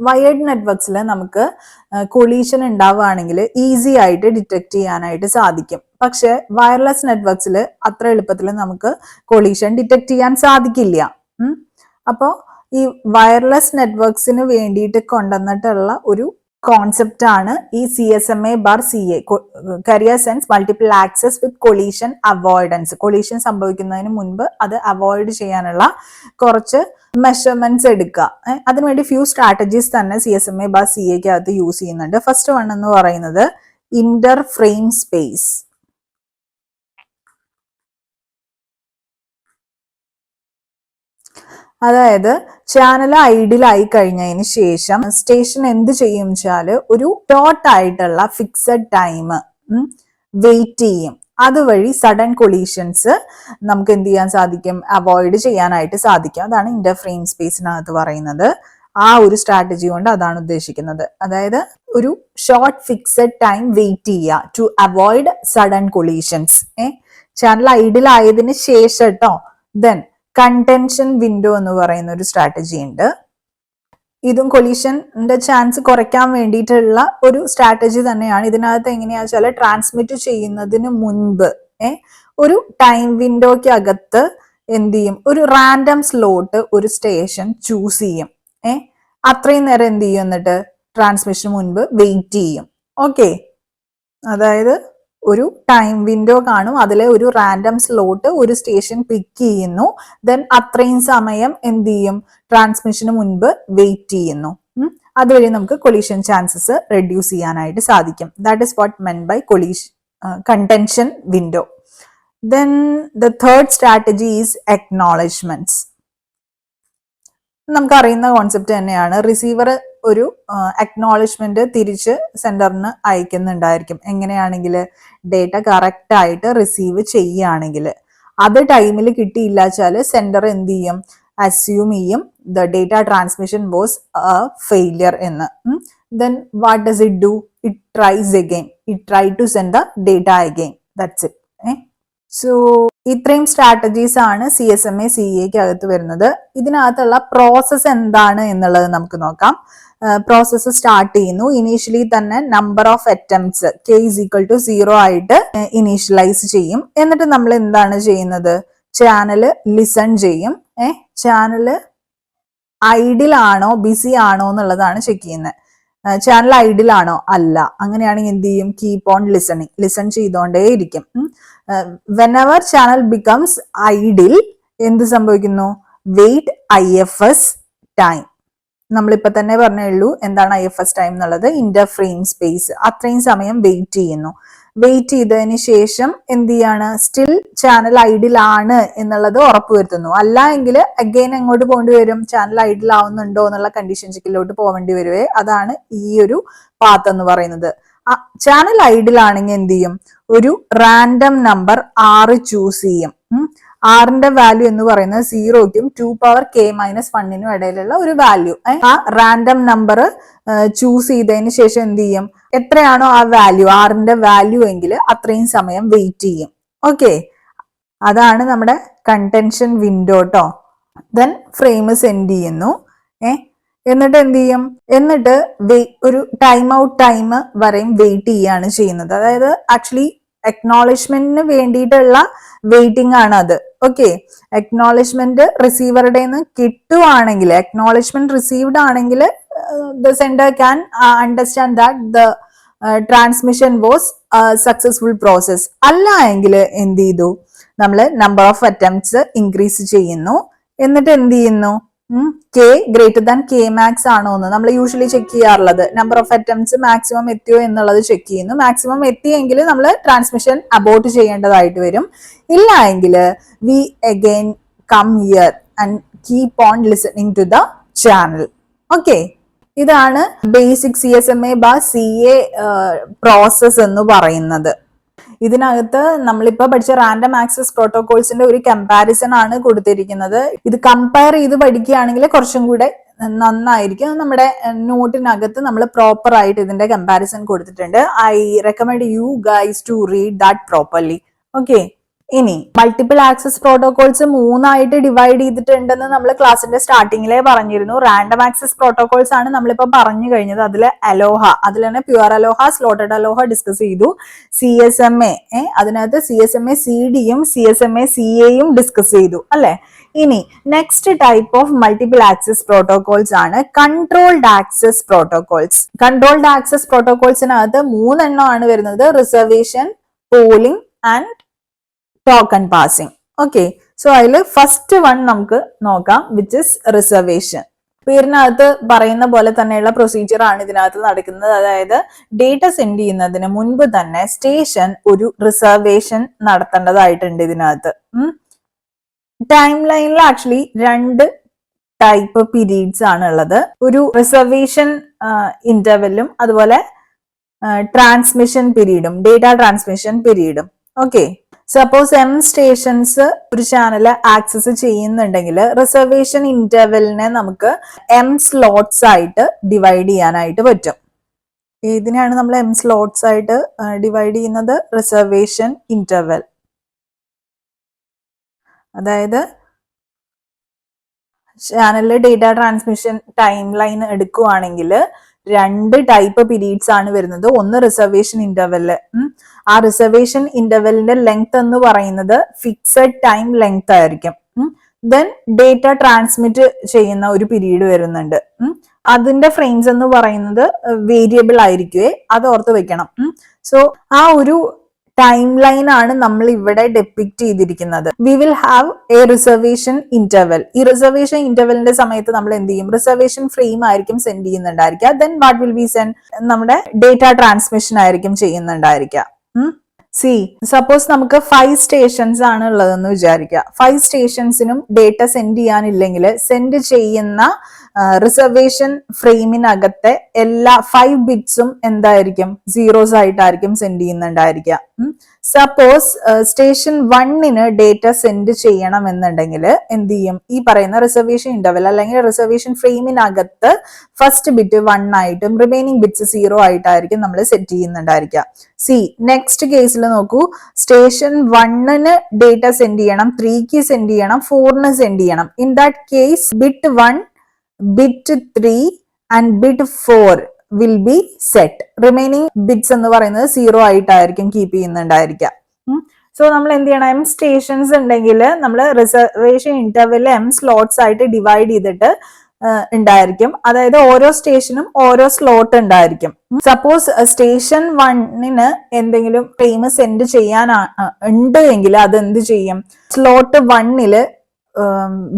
വയേർഡ് നെറ്റ്വർക്സിൽ നമുക്ക് കൊളീഷൻ ഉണ്ടാവുകയാണെങ്കിൽ ഈസി ആയിട്ട് ഡിറ്റക്ട് ചെയ്യാനായിട്ട് സാധിക്കും. പക്ഷെ വയർലെസ് നെറ്റ്വർക്സിൽ അത്ര എളുപ്പത്തിൽ നമുക്ക് കൊളീഷൻ ഡിറ്റക്ട് ചെയ്യാൻ സാധിക്കില്ല. അപ്പോൾ ഈ വയർലെസ് നെറ്റ്വർക്സിന് വേണ്ടിയിട്ട് കൊണ്ടുവന്നിട്ടുള്ള ഒരു കോൺസെപ്റ്റ് ആണ് ഈ CSMA bar CA, carrier sense multiple access with collision avoidance. Collision സംഭവിക്കുന്നതിന് മുൻപ് അത് അവോയ്ഡ് ചെയ്യാനുള്ള കുറച്ച് മെഷർമെന്റ്സ് എടുക്കുക. അതിനുവേണ്ടി ഫ്യൂ സ്ട്രാറ്റജീസ് തന്നെ CSMA ബാർ CAക്കകത്ത് യൂസ് ചെയ്യുന്നുണ്ട്. ഫസ്റ്റ് വൺ എന്ന് പറയുന്നത് ഇന്റർ ഫ്രെയിം സ്പേസ്. അതായത് ചാനൽ ഐഡിയലായി കഴിഞ്ഞതിന് ശേഷം സ്റ്റേഷൻ എന്ത് ചെയ്യും വെച്ചാൽ ഒരു ഡോട്ട് ആയിട്ടുള്ള ഫിക്സഡ് ടൈം വെയിറ്റ് ചെയ്യും. അതുവഴി സഡൻ കൊളീഷൻസ് നമുക്ക് എന്ത് ചെയ്യാൻ സാധിക്കും, അവോയ്ഡ് ചെയ്യാനായിട്ട് സാധിക്കും. അതാണ് ഇന്റർ ഫ്രെയിം സ്പേസിനകത്ത് പറയുന്നത്. ആ ഒരു സ്ട്രാറ്റജി കൊണ്ട് അതാണ് ഉദ്ദേശിക്കുന്നത്. അതായത് ഒരു ഷോർട്ട് ഫിക്സഡ് ടൈം വെയിറ്റ് ചെയ്യുക to avoid sudden collisions. Channel ideal ആയതിനു ശേഷം കേട്ടോ. ദെൻ കണ്ടൻഷൻ വിൻഡോ എന്ന് പറയുന്ന ഒരു സ്ട്രാറ്റജി ഉണ്ട്. ഇതും കൊളീഷന്റെ ചാൻസ് കുറയ്ക്കാൻ വേണ്ടിയിട്ടുള്ള ഒരു സ്ട്രാറ്റജി തന്നെയാണ്. ഇതിനകത്ത് എങ്ങനെയാണെന്ന് വെച്ചാൽ ട്രാൻസ്മിറ്റ് ചെയ്യുന്നതിന് മുൻപ് ഒരു ടൈം വിൻഡോയ്ക്ക് അകത്ത് എന്ത് ചെയ്യും, ഒരു റാൻഡം സ്ലോട്ട് ഒരു സ്റ്റേഷൻ ചൂസ് ചെയ്യും. അത്രയും നേരം എന്ത് ചെയ്യും, എന്നിട്ട് ട്രാൻസ്മിഷന് മുൻപ് വെയിറ്റ് ചെയ്യും. ഓക്കെ, അതായത് ഒരു ടൈം വിൻഡോ കാണും, അതിലെ ഒരു റാൻഡം സ്ലോട്ട് ഒരു സ്റ്റേഷൻ പിക്ക് ചെയ്യുന്നു, ദെൻ അത്രയും സമയം എന്ത് ചെയ്യും, ട്രാൻസ്മിഷന് മുൻപ് വെയിറ്റ് ചെയ്യുന്നു. അതുവഴി നമുക്ക് കൊളീഷൻ ചാൻസസ് റെഡ്യൂസ് ചെയ്യാനായിട്ട് സാധിക്കും. That is what meant by contention window. Then the third strategy is acknowledgements. നമുക്ക് അറിയുന്ന കോൺസെപ്റ്റ് തന്നെയാണ്. റിസീവർ ഒരു അക്നോളജ്മെന്റ് തിരിച്ച് സെന്ററിന് അയക്കുന്നുണ്ടായിരിക്കും. എങ്ങനെയാണെങ്കിൽ ഡേറ്റ കറക്റ്റ് ആയിട്ട് റിസീവ് ചെയ്യുകയാണെങ്കിൽ, അത് ടൈമിൽ കിട്ടിയില്ല വെച്ചാൽ സെന്റർ എന്ത് ചെയ്യും, അസ്യൂം ചെയ്യും the data transmission was A failure എന്ന്. Then what does it do? It tries again. It try to send the data again. That's it. So ഇത്രയും സ്ട്രാറ്റജീസ് ആണ് CSMA CEAക്ക് അകത്ത് വരുന്നത്. ഇതിനകത്തുള്ള പ്രോസസ്സ് എന്താണ് എന്നുള്ളത് നമുക്ക് നോക്കാം. പ്രോസസ്സ് സ്റ്റാർട്ട് ചെയ്യുന്നു. ഇനീഷ്യലി തന്നെ നമ്പർ ഓഫ് അറ്റംപ്റ്റ്സ് k = 0 ആയിട്ട് ഇനീഷ്യലൈസ് ചെയ്യും. എന്നിട്ട് നമ്മൾ എന്താണ് ചെയ്യുന്നത്, ചാനല് ലിസൺ ചെയ്യും. ചാനല് ഐഡിൽ ആണോ ബിസി ആണോ എന്നുള്ളതാണ് ചെക്ക് ചെയ്യുന്നത്. ചാനൽ ഐഡിൽ ആണോ, അല്ല, അങ്ങനെയാണെങ്കിൽ എന്ത് ചെയ്യും, കീപ് ഓൺ ലിസൺ ചെയ്തോണ്ടേ ഇരിക്കും. വെനെവർ ചാനൽ ബിക്കംസ് ഐഡിൽ എന്ത് സംഭവിക്കുന്നു, വെയിറ്റ് IFS ടൈം. നമ്മളിപ്പോ തന്നെ പറഞ്ഞുള്ളൂ എന്താണ് IFS ടൈം എന്നുള്ളത്, ഇന്റർ ഫ്രെയിം സ്പേസ്. അത്രയും സമയം വെയിറ്റ് ചെയ്യുന്നു. വെയിറ്റ് ചെയ്തതിന് ശേഷം എന്ത് ചെയ്യാണ്, സ്റ്റിൽ ചാനൽ ഐഡിൽ ആണ് എന്നുള്ളത് ഉറപ്പുവരുത്തുന്നു. അല്ല എങ്കിൽ അഗെയിൻ എങ്ങോട്ട് പോകേണ്ടി വരും, ചാനൽ ഐഡിൽ ആവുന്നുണ്ടോ എന്നുള്ള കണ്ടീഷൻ ചെക്കിലോട്ട് പോകേണ്ടി വരുവേ. അതാണ് ഈ ഒരു പാത്ത് എന്ന് പറയുന്നത്. ചാനൽ ഐഡിൽ ആണെങ്കിൽ എന്ത് ചെയ്യും, ഒരു റാൻഡം നമ്പർ 6 ചൂസ് ചെയ്യും. 6ന്റെ വാല്യൂ എന്ന് പറയുന്നത് 0ക്കും 2⁻k-1 ഇടയിലുള്ള ഒരു വാല്യൂ. ആ റാൻഡം നമ്പർ ചൂസ് ചെയ്തതിന് ശേഷം എന്ത് ചെയ്യും, എത്രയാണോ ആ വാല്യൂ 6ന്റെ വാല്യൂ എങ്കിൽ അത്രയും സമയം വെയിറ്റ് ചെയ്യും. ഓക്കെ, അതാണ് നമ്മുടെ കണ്ടൻഷൻ വിൻഡോ ട്ടോ. ദെൻ ഫ്രെയിം സെൻഡ് ചെയ്യുന്നു. എന്നിട്ട് എന്ത് ചെയ്യും, എന്നിട്ട് ഒരു ടൈം ഔട്ട് ടൈം വരെയും വെയിറ്റ് ചെയ്യാണ് ചെയ്യുന്നത്. അതായത് ആക്ച്വലി അക്നോളജ്മെന്റിന് വേണ്ടിയിട്ടുള്ള വെയിറ്റിംഗ് ആണ് അത്. ഓക്കെ, അക്നോളജ്മെന്റ് റിസീവറുടെ നിന്ന് കിട്ടുവാണെങ്കിൽ, അക്നോളജ്മെന്റ് റിസീവ്ഡ് ആണെങ്കിൽ the sender can understand that the transmission was successful process. അല്ല എങ്കിൽ എന്ത് ചെയ്തു, നമ്മൾ നമ്പർ ഓഫ് അറ്റംപ്റ്റ്സ് ഇൻക്രീസ് ചെയ്യുന്നു. എന്നിട്ട് എന്ത് ചെയ്യുന്നു, k > k-max ആണോ എന്ന് നമ്മൾ യൂഷ്വലി ചെക്ക് ചെയ്യാറുള്ളത്. നമ്പർ ഓഫ് അറ്റംപ്റ്റ്സ് മാക്സിമം എത്തിയോ എന്നുള്ളത് ചെക്ക് ചെയ്യുന്നു. മാക്സിമം എത്തിയെങ്കിൽ നമ്മൾ ട്രാൻസ്മിഷൻ അബോർട്ട് ചെയ്യേണ്ടതായിട്ട് വരും. ഇല്ല എങ്കിൽ we again come here and keep on listening to the channel. Okay, ഇതാണ് ബേസിക് CSMA/CA പ്രോസസ് എന്ന് പറയുന്നത്. ഇതിനകത്ത് നമ്മളിപ്പോ പഠിച്ച റാൻഡം ആക്സസ് പ്രോട്ടോകോൾസിന്റെ ഒരു കമ്പാരിസൺ ആണ് കൊടുത്തിരിക്കുന്നത്. ഇത് കമ്പയർ ചെയ്ത് പഠിക്കുകയാണെങ്കിൽ കുറച്ചും കൂടെ നന്നായിരിക്കും. നമ്മുടെ നോട്ടിനകത്ത് നമ്മൾ പ്രോപ്പർ ആയിട്ട് ഇതിന്റെ കമ്പാരിസൺ കൊടുത്തിട്ടുണ്ട്. I recommend you guys to read that properly. Okay, ഇനി മൾട്ടിപ്പിൾ ആക്സസ് പ്രോട്ടോകോൾസ് 3ആയിട്ട് ഡിവൈഡ് ചെയ്തിട്ടുണ്ടെന്ന് നമ്മൾ ക്ലാസിന്റെ സ്റ്റാർട്ടിങ്ങിലെ പറഞ്ഞിരുന്നു. റാൻഡം ആക്സസ് പ്രോട്ടോകോൾസ് ആണ് നമ്മളിപ്പോ പറഞ്ഞു കഴിഞ്ഞത്. അതിൽ അലോഹ, അതിൽ തന്നെ pure aloha, slotted aloha discuss ചെയ്തു. CSMA, അതിനകത്ത് CSMA CD-യും CSMA CA-യും ഡിസ്കസ് ചെയ്തു അല്ലെ. ഇനി next type of multiple access protocols ആണ് controlled access protocols. Controlled access പ്രോട്ടോകോൾസിനകത്ത് 3 എണ്ണം ആണ് വരുന്നത്: reservation, polling and token passing. Okay, so അതിൽ ഫസ്റ്റ് വൺ നമുക്ക് നോക്കാം, വിച്ച് ഇസ് റിസർവേഷൻ. പേരിനകത്ത് പറയുന്ന പോലെ തന്നെയുള്ള പ്രൊസീജിയർ ആണ് ഇതിനകത്ത് നടക്കുന്നത്. അതായത് ഡേറ്റ സെൻഡ് ചെയ്യുന്നതിന് മുൻപ് തന്നെ സ്റ്റേഷൻ ഒരു റിസർവേഷൻ നടത്തേണ്ടതായിട്ടുണ്ട് ഇതിനകത്ത്. ടൈം ലൈനിൽ ആക്ച്വലി 2 ടൈപ്പ് പീരീഡ്സ് ആണ് ഉള്ളത്. ഒരു റിസർവേഷൻ ഇന്റർവെല്ലും അതുപോലെ ട്രാൻസ്മിഷൻ പീരീഡും, ഡേറ്റ ട്രാൻസ്മിഷൻ പീരീഡും. ഓക്കെ, സപ്പോസ് M സ്റ്റേഷൻസ് ഒരു ചാനൽ ആക്സസ് ചെയ്യുന്നുണ്ടെങ്കിൽ റിസർവേഷൻ ഇന്റർവെലിനെ നമുക്ക് M സ്ലോട്ട്സ് ആയിട്ട് ഡിവൈഡ് ചെയ്യാനായിട്ട് പറ്റും. ഇതിനെയാണ് നമ്മൾ M സ്ലോട്ട്സ് ആയിട്ട് ഡിവൈഡ് ചെയ്യുന്നത്, റിസർവേഷൻ ഇന്റർവെൽ. അതായത് ചാനലിൽ ഡേറ്റ ട്രാൻസ്മിഷൻ ടൈം ലൈൻ എടുക്കുവാണെങ്കിൽ 2 ടൈപ്പ് പീരീഡ്സ് ആണ് വരുന്നത്. ഒന്ന് റിസർവേഷൻ ഇന്റർവെല്. ആ റിസർവേഷൻ ഇന്റർവെലിന്റെ ലെങ്ത് എന്ന് പറയുന്നത് ഫിക്സഡ് ടൈം ലെങ്ത് ആയിരിക്കും. ദെൻ ഡേറ്റ ട്രാൻസ്മിറ്റ് ചെയ്യുന്ന ഒരു പീരീഡ് വരുന്നുണ്ട്. അതിന്റെ ഫ്രെയിംസ് എന്ന് പറയുന്നത് വേരിയബിൾ ആയിരിക്കുവേ, അത് ഓർത്ത് വെക്കണം. സോ ആ ഒരു ടൈം ലൈൻ ആണ് നമ്മൾ ഇവിടെ ഡെപ്പിക്ട് ചെയ്തിരിക്കുന്നത്. We will have a reservation interval. ഈ റിസർവേഷൻ ഇന്റർവെലിന്റെ സമയത്ത് നമ്മൾ എന്ത് ചെയ്യും? റിസർവേഷൻ ഫ്രെയിം ആയിരിക്കും സെൻഡ് ചെയ്യുന്നുണ്ടായിരിക്കുക. Then what will be send? നമ്മുടെ ഡേറ്റ ട്രാൻസ്മിഷൻ ആയിരിക്കും ചെയ്യുന്നുണ്ടായിരിക്കുക. സപ്പോസ് നമുക്ക് 5 സ്റ്റേഷൻസ് ആണ് ഉള്ളതെന്ന് വിചാരിക്കുക. 5 സ്റ്റേഷൻസിനും ഡേറ്റ സെൻഡ് ചെയ്യാനില്ലെങ്കിൽ സെൻഡ് ചെയ്യുന്ന റിസർവേഷൻ ഫ്രെയിമിനകത്തെ എല്ലാ 5 ബിറ്റ്സും എന്തായിരിക്കും? സീറോസ് ആയിട്ടായിരിക്കും സെൻഡ് ചെയ്യുന്നുണ്ടായിരിക്കുക. സപ്പോസ് സ്റ്റേഷൻ 1ന് ഡേറ്റ സെൻഡ് ചെയ്യണം എന്നുണ്ടെങ്കിൽ എന്ത് ചെയ്യും? ഈ പറയുന്ന റിസർവേഷൻ ഇന്റർവെൽ അല്ലെങ്കിൽ റിസർവേഷൻ ഫ്രെയിമിനകത്ത് ഫസ്റ്റ് ബിറ്റ് 1 ആയിട്ടും റിമൈനിങ് ബിറ്റ്സ് 0 ആയിട്ടായിരിക്കും നമ്മൾ സെറ്റ് ചെയ്യുന്നുണ്ടായിരിക്കുക. നെക്സ്റ്റ് കേസിൽ നോക്കൂ, സ്റ്റേഷൻ 1ന് ഡേറ്റ സെൻഡ് ചെയ്യണം, 3ക്ക് സെൻഡ് ചെയ്യണം, 4ന് സെൻഡ് ചെയ്യണം. In that case bit 1, bit 3 and bit 4 will be set. Remaining bits എന്ന് പറയുന്നത് 0 ആയിട്ടായിരിക്കും കീപ്പ് ചെയ്യുന്നുണ്ടായിരിക്കുക. സോ നമ്മൾ എന്ത് ചെയ്യണം? M സ്റ്റേഷൻസ് ഉണ്ടെങ്കിൽ നമ്മൾ റിസർവേഷൻ ഇന്റർവെൽ M സ്ലോട്ട്സ് ആയിട്ട് ഡിവൈഡ് ചെയ്തിട്ട് ഉണ്ടായിരിക്കും. അതായത് ഓരോ സ്റ്റേഷനും ഓരോ സ്ലോട്ട് ഉണ്ടായിരിക്കും. സപ്പോസ് സ്റ്റേഷൻ 1ന് എന്തെങ്കിലും ഫ്രെയിം സെൻഡ് ചെയ്യാൻ ഉണ്ട് എങ്കിൽ അത് എന്ത് ചെയ്യും? സ്ലോട്ട് 1ല്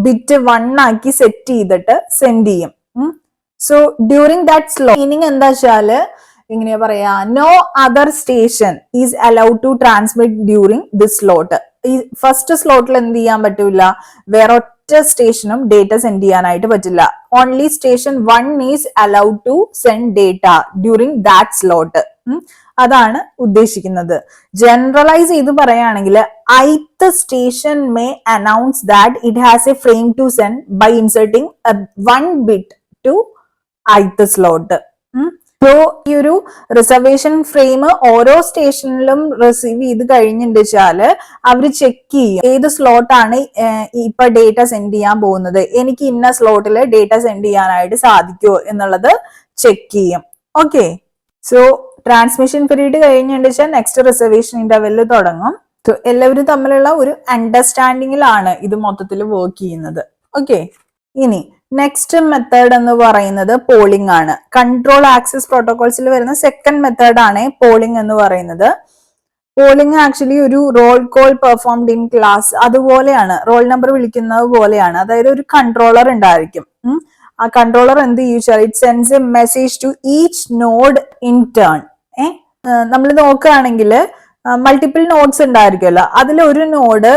ബിറ്റ് 1 ആക്കി സെറ്റ് ചെയ്തിട്ട് സെൻഡ് ചെയ്യും. So during that slot meaning എന്താ വെച്ചാല് ഇങ്ങനെയാ പറയാ, no other station is allowed to transmit during this slot. ഈ ഫസ്റ്റ് സ്ലോട്ടിൽ എന്ത് ചെയ്യാൻ പറ്റൂല? വേറെ ഒറ്റ സ്റ്റേഷനും ഡേറ്റ സെൻഡ് ചെയ്യാനായിട്ട് പറ്റില്ല. Only station 1 is allowed to send data during that slot. അതാണ് ഉദ്ദേശിക്കുന്നത്. ജനറലൈസ് ചെയ്ത് പറയുകയാണെങ്കിൽ ith station may announce that it has a frame to send by inserting 1 bit to ith slot. So ഈ ഒരു റിസർവേഷൻ ഫ്രെയിം ഓരോ സ്റ്റേഷനിലും റിസീവ് ചെയ്ത് കഴിഞ്ഞിട്ട് വെച്ചാല് അവര് ചെക്ക് ചെയ്യും ഏത് സ്ലോട്ടാണ് ഇപ്പൊ ഡേറ്റ സെൻഡ് ചെയ്യാൻ പോകുന്നത്, എനിക്ക് ഇന്ന സ്ലോട്ടില് ഡേറ്റ സെൻഡ് ചെയ്യാനായിട്ട് സാധിക്കുമോ എന്നുള്ളത് ചെക്ക് ചെയ്യും. ഓക്കെ, സോ ട്രാൻസ്മിഷൻ പീരീഡ് കഴിഞ്ഞിട്ട് വെച്ചാൽ നെക്സ്റ്റ് റിസർവേഷൻ ഇന്റർവെല്ലിൽ തുടങ്ങും. സോ എല്ലാവരും തമ്മിലുള്ള ഒരു അണ്ടർസ്റ്റാൻഡിങ്ങിലാണ് ഇത് മൊത്തത്തിൽ വർക്ക് ചെയ്യുന്നത്. ഓക്കെ, ഇനി നെക്സ്റ്റ് മെത്തേഡ് എന്ന് പറയുന്നത് പോളിംഗ് ആണ്. കൺട്രോൾ ആക്സസ് പ്രോട്ടോകോൾസിൽ വരുന്ന സെക്കൻഡ് മെത്തേഡ് ആണ് പോളിംഗ് എന്ന് പറയുന്നത്. പോളിംഗ് ആക്ച്വലി ഒരു roll call performed in class അതുപോലെയാണ്, റോൾ നമ്പർ വിളിക്കുന്നത് പോലെയാണ്. അതായത് ഒരു കൺട്രോളർ ഉണ്ടായിരിക്കും. ആ കൺട്രോളർ എന്ത് ചോദിച്ചാൽ it sends a message to each node in turn. നമ്മൾ നോക്കുകയാണെങ്കിൽ മൾട്ടിപ്പിൾ നോഡ്സ് ഉണ്ടായിരിക്കുമല്ലോ, അതിൽ ഒരു നോഡ്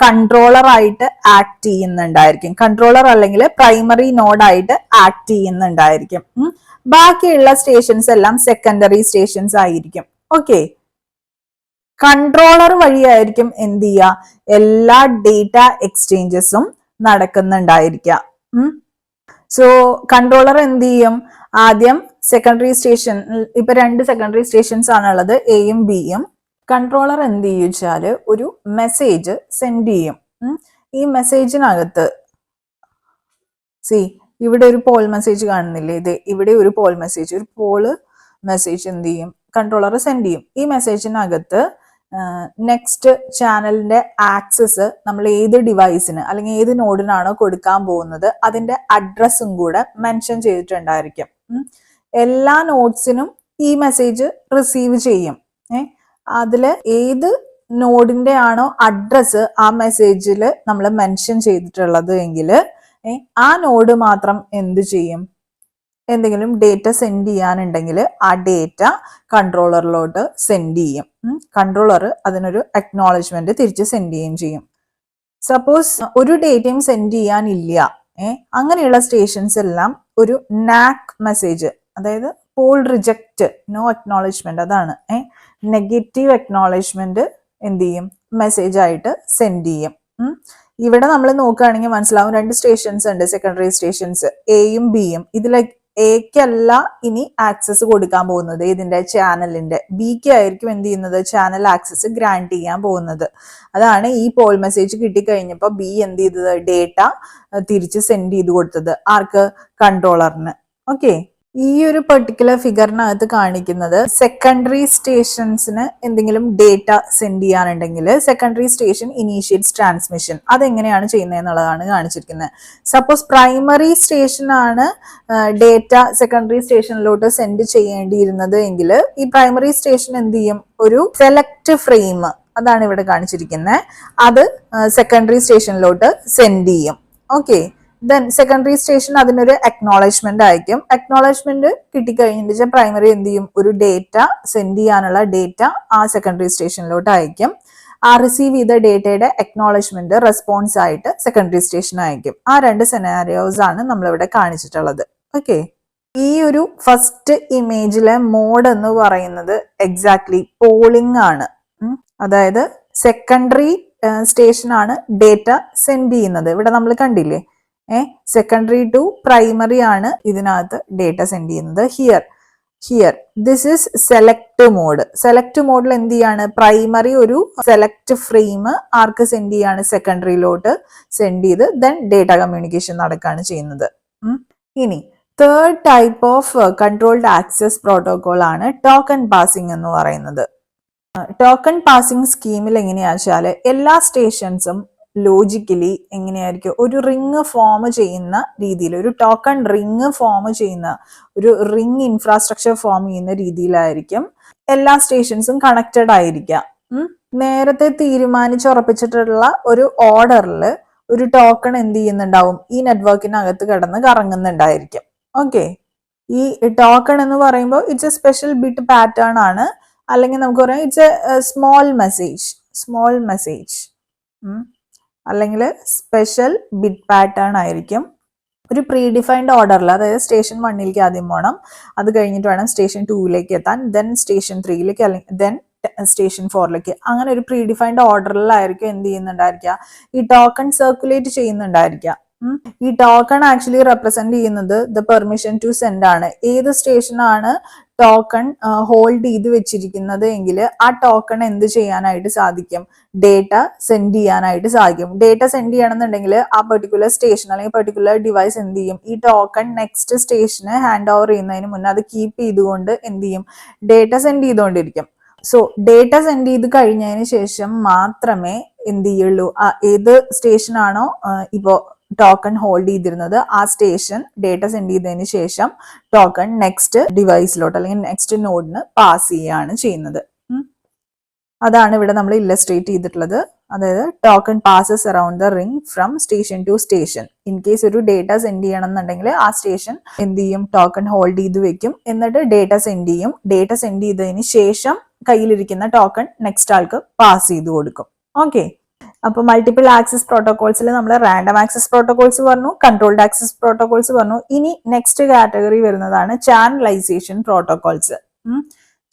കൺട്രോളർ ആയിട്ട് ആക്ട് ചെയ്യുന്നുണ്ടായിരിക്കും. കൺട്രോളർ അല്ലെങ്കിൽ പ്രൈമറി നോഡായിട്ട് ആക്ട് ചെയ്യുന്നുണ്ടായിരിക്കും. ബാക്കിയുള്ള സ്റ്റേഷൻസ് എല്ലാം സെക്കൻഡറി സ്റ്റേഷൻസ് ആയിരിക്കും. ഓക്കെ, കൺട്രോളർ വഴിയായിരിക്കും എന്ത് ചെയ്യുക? എല്ലാ ഡേറ്റ എക്സ്ചേഞ്ചസും നടക്കുന്നുണ്ടായിരിക്കാം. സോ കൺട്രോളർ എന്ത് ചെയ്യും? ആദ്യം സെക്കൻഡറി സ്റ്റേഷൻ, ഇപ്പൊ 2 സെക്കൻഡറി സ്റ്റേഷൻസ് ആണുള്ളത്, എയും ബിയും. കൺട്രോളർ എന്ത് ചെയ്യുവെച്ചാല് ഒരു മെസ്സേജ് സെൻഡ് ചെയ്യും. ഈ മെസ്സേജിനകത്ത് ഇവിടെ ഒരു പോൾ മെസ്സേജ് കാണുന്നില്ലേ? ഇത് ഇവിടെ ഒരു പോൾ മെസ്സേജ്, ഒരു പോള് മെസ്സേജ് എന്ത് ചെയ്യും? കൺട്രോളർ സെൻഡ് ചെയ്യും. ഈ മെസ്സേജിനകത്ത് നെക്സ്റ്റ് ചാനലിന്റെ ആക്സസ് നമ്മൾ ഏത് ഡിവൈസിന് അല്ലെങ്കിൽ ഏത് നോഡിനാണോ കൊടുക്കാൻ പോകുന്നത് അതിന്റെ അഡ്രസ്സും കൂടെ മെൻഷൻ ചെയ്തിട്ടുണ്ടായിരിക്കും. എല്ലാ നോഡ്സിനും ഈ മെസ്സേജ് റിസീവ് ചെയ്യും. അതില് ഏത് നോഡിന്റെ ആണോ അഡ്രസ്സ് ആ മെസ്സേജിൽ നമ്മൾ മെൻഷൻ ചെയ്തിട്ടുള്ളത് എങ്കിൽ ആ നോഡ് മാത്രം എന്ത് ചെയ്യും? എന്തെങ്കിലും ഡേറ്റ സെൻഡ് ചെയ്യാനുണ്ടെങ്കിൽ ആ ഡേറ്റ കൺട്രോളറിലോട്ട് സെൻഡ് ചെയ്യും. കൺട്രോളർ അതിനൊരു അക്നോളജ്മെന്റ് തിരിച്ച് സെൻഡ് ചെയ്യുകയും ചെയ്യും. സപ്പോസ് ഒരു ഡേറ്റയും സെൻഡ് ചെയ്യാനില്ല, അങ്ങനെയുള്ള സ്റ്റേഷൻസ് എല്ലാം ഒരു നാക് മെസ്സേജ്, അതായത് പോൾ റിജക്റ്റ്, നോ അക്നോളജ്മെന്റ്, അതാണ് നെഗറ്റീവ് അക്നോളജ്മെന്റ് എന്ത് ചെയ്യും? മെസ്സേജ് ആയിട്ട് സെൻഡ് ചെയ്യും. ഇവിടെ നമ്മൾ നോക്കുകയാണെങ്കിൽ മനസ്സിലാവും 2 സ്റ്റേഷൻസ് ഉണ്ട്, സെക്കൻഡറി സ്റ്റേഷൻസ് എയും ബിയും. ഇതിലെ എക്കല്ല ഇനി ആക്സസ് കൊടുക്കാൻ പോകുന്നത് ഇതിന്റെ ചാനലിന്റെ, ബിക്ക് ആയിരിക്കും എന്ത് ചെയ്യുന്നത്? ചാനൽ ആക്സസ് ഗ്രാന്റ് ചെയ്യാൻ പോകുന്നത്. അതാണ് ഈ പോൾ മെസ്സേജ് കിട്ടിക്കഴിഞ്ഞപ്പോൾ ബി എന്ത് ചെയ്തത്? ഡേറ്റ തിരിച്ച് സെൻഡ് ചെയ്ത് കൊടുത്തത് ആർക്ക്? കൺട്രോളറിന്. ഓക്കെ, ഈ ഒരു പെർട്ടിക്കുലർ ഫിഗറിനകത്ത് കാണിക്കുന്നത് സെക്കൻഡറി സ്റ്റേഷൻസിന് എന്തെങ്കിലും ഡേറ്റ സെൻഡ് ചെയ്യാനുണ്ടെങ്കിൽ സെക്കൻഡറി സ്റ്റേഷൻ ഇനീഷ്യേറ്റ്സ് ട്രാൻസ്മിഷൻ അതെങ്ങനെയാണ് ചെയ്യുന്നത് എന്നുള്ളതാണ് കാണിച്ചിരിക്കുന്നത്. സപ്പോസ് പ്രൈമറി സ്റ്റേഷനാണ് ഡേറ്റ സെക്കൻഡറി സ്റ്റേഷനിലോട്ട് സെൻഡ് ചെയ്യേണ്ടിയിരുന്നത് എങ്കിൽ ഈ പ്രൈമറി സ്റ്റേഷൻ എന്ത് ചെയ്യും, ഒരു സെലക്ട് ഫ്രെയിം അതാണ് ഇവിടെ കാണിച്ചിരിക്കുന്നത്, അത് സെക്കൻഡറി സ്റ്റേഷനിലോട്ട് സെൻഡ് ചെയ്യും. ഓക്കെ, ദെൻ സെക്കൻഡറി സ്റ്റേഷൻ അതിനൊരു അക്നോളജ്മെന്റ് അയക്കും. അക്നോളജ്മെന്റ് കിട്ടിക്കഴിഞ്ഞിട്ട് പ്രൈമറി എന്ത് ചെയ്യും, ഒരു ഡേറ്റ സെൻഡ് ചെയ്യാനുള്ള ഡേറ്റ ആ സെക്കൻഡറി സ്റ്റേഷനിലോട്ട് അയക്കും. ആ റിസീവ് ചെയ്ത ഡേറ്റയുടെ അക്നോളജ്മെന്റ് റെസ്പോൺസ് ആയിട്ട് സെക്കൻഡറി സ്റ്റേഷൻ അയക്കും. ആ രണ്ട് സെനാരിയോസ് ആണ് നമ്മളിവിടെ കാണിച്ചിട്ടുള്ളത്. ഓക്കെ, ഈ ഒരു ഫസ്റ്റ് ഇമേജിലെ മോഡ് എന്ന് പറയുന്നത് എക്സാക്ട്ലി പോളിംഗ് ആണ്. അതായത് സെക്കൻഡറി സ്റ്റേഷൻ ആണ് ഡേറ്റ സെൻഡ് ചെയ്യുന്നത്. ഇവിടെ നമ്മൾ കണ്ടില്ലേ, സെക്കൻഡറി ടു പ്രൈമറി ആണ് ഇതിനകത്ത് ഡേറ്റ സെൻഡ് ചെയ്യുന്നത്. Here this is select mode. Select മോഡിൽ എന്ത് ചെയ്യാണ്, പ്രൈമറി ഒരു സെലക്ട് ഫ്രെയിം ആർക്ക് സെൻഡ് ചെയ്യാണ്, സെക്കൻഡറിയിലോട്ട് സെൻഡ് ചെയ്ത് ദെൻ ഡേറ്റ കമ്മ്യൂണിക്കേഷൻ നടക്കുകയാണ് ചെയ്യുന്നത്. ഇനി third type of controlled access protocol ആണ് ടോക്കൺ പാസിംഗ് എന്ന് പറയുന്നത്. ടോക്കൺ പാസിംഗ് സ്കീമിൽ എങ്ങനെയാണെന്ന് വെച്ചാൽ എല്ലാ സ്റ്റേഷൻസും ലോജിക്കലി എങ്ങനെയായിരിക്കും, ഒരു റിങ് ഫോം ചെയ്യുന്ന രീതിയിൽ, ഒരു ടോക്കൺ റിങ് ഫോം ചെയ്യുന്ന, ഒരു റിങ് ഇൻഫ്രാസ്ട്രക്ചർ ഫോം ചെയ്യുന്ന രീതിയിലായിരിക്കും എല്ലാ സ്റ്റേഷൻസും കണക്റ്റഡ് ആയിരിക്കാം. നേരത്തെ തീരുമാനിച്ചുറപ്പിച്ചിട്ടുള്ള ഒരു ഓർഡറിൽ ഒരു ടോക്കൺ എന്ത് ചെയ്യുന്നുണ്ടാവും, ഈ നെറ്റ്വർക്കിനകത്ത് കിടന്ന് കറങ്ങുന്നുണ്ടായിരിക്കും. ഓക്കെ, ഈ ടോക്കൺ എന്ന് പറയുമ്പോൾ it's A special bit pattern ആണ്, അല്ലെങ്കിൽ നമുക്ക് പറയാം ഇറ്റ്സ് എ സ്മോൾ മെസ്സേജ് അല്ലെങ്കിൽ സ്പെഷ്യൽ ബിറ്റ് പാറ്റേൺ ആയിരിക്കും. ഒരു പ്രീ ഡിഫൈൻഡ് ഓർഡറിൽ, അതായത് സ്റ്റേഷൻ 1ലേക്ക് ആദ്യം പോകണം, അത് കഴിഞ്ഞിട്ട് വേണം സ്റ്റേഷൻ 2ലേക്ക് എത്താൻ, ദെൻ സ്റ്റേഷൻ 3ലേക്ക്, അല്ലെങ്കിൽ ദെൻ സ്റ്റേഷൻ 4ലേക്ക്, അങ്ങനെ ഒരു പ്രീ ഡിഫൈൻഡ് ഓർഡറിലായിരിക്കും എന്ത് ചെയ്യുന്നുണ്ടായിരിക്കുക, ഈ ടോക്കൺ സർക്കുലേറ്റ് ചെയ്യുന്നുണ്ടായിരിക്കുക. ഈ ടോക്കൺ ആക്ച്വലി റെപ്രസെന്റ് ചെയ്യുന്നത് ദ പെർമിഷൻ ടു സെൻഡ് ആണ്. ഏത് സ്റ്റേഷനാണ് ടോക്കൺ ഹോൾഡ് ചെയ്ത് വെച്ചിരിക്കുന്നത് എങ്കിൽ ആ ടോക്കൺ എന്ത് ചെയ്യാനായിട്ട് സാധിക്കും, ഡേറ്റ സെൻഡ് ചെയ്യാനായിട്ട് സാധിക്കും. ഡേറ്റ സെൻഡ് ചെയ്യണമെന്നുണ്ടെങ്കിൽ ആ പെർട്ടിക്കുലർ സ്റ്റേഷൻ അല്ലെങ്കിൽ പെർട്ടിക്കുലർ ഡിവൈസ് എന്ത് ചെയ്യും, ഈ ടോക്കൺ നെക്സ്റ്റ് സ്റ്റേഷന് ഹാൻഡ് ഓവർ ചെയ്യുന്നതിന് മുന്നേ അത് കീപ്പ് ചെയ്തുകൊണ്ട് എന്ത് ചെയ്യും, ഡേറ്റ സെൻഡ് ചെയ്തുകൊണ്ടിരിക്കും. സോ ഡേറ്റ സെൻഡ് ചെയ്ത് കഴിഞ്ഞതിന് ശേഷം മാത്രമേ എന്ത് ചെയ്യുള്ളൂ, ഏത് സ്റ്റേഷനാണോ ഇപ്പോ ടോക്കൺ ഹോൾഡ് ചെയ്തിരുന്നത് ആ സ്റ്റേഷൻ ഡേറ്റ സെൻഡ് ചെയ്തതിന് ശേഷം ടോക്കൺ നെക്സ്റ്റ് ഡിവൈസിലോട്ട് അല്ലെങ്കിൽ നെക്സ്റ്റ് നോഡിന് പാസ് ചെയ്യുകയാണ് ചെയ്യുന്നത്. അതാണ് ഇവിടെ നമ്മൾ ഇല്ലസ്ട്രേറ്റ് ചെയ്തിട്ടുള്ളത്. അതായത് token passes around the ring from station to station. In case ഒരു ഡേറ്റ സെൻഡ് ചെയ്യണം എന്നുണ്ടെങ്കിൽ ആ സ്റ്റേഷൻ എന്ത് ചെയ്യും, ടോക്കൺ ഹോൾഡ് ചെയ്ത് വെക്കും, എന്നിട്ട് ഡേറ്റ സെൻഡ് ചെയ്യും. ഡേറ്റ സെൻഡ് ചെയ്തതിന് ശേഷം കയ്യിലിരിക്കുന്ന ടോക്കൺ നെക്സ്റ്റ് ആൾക്ക് പാസ് ചെയ്ത് കൊടുക്കും. ഓക്കെ, അപ്പൊ മൾട്ടിപ്പിൾ ആക്സസ് പ്രോട്ടോകോൾസിൽ നമ്മൾ റാൻഡം ആക്സസ് പ്രോട്ടോകോൾസ് പറഞ്ഞു, കൺട്രോൾഡ് ആക്സസ് പ്രോട്ടോകോൾസ് പറഞ്ഞു. ഇനി നെക്സ്റ്റ് കാറ്റഗറി വരുന്നതാണ് channelisation protocols.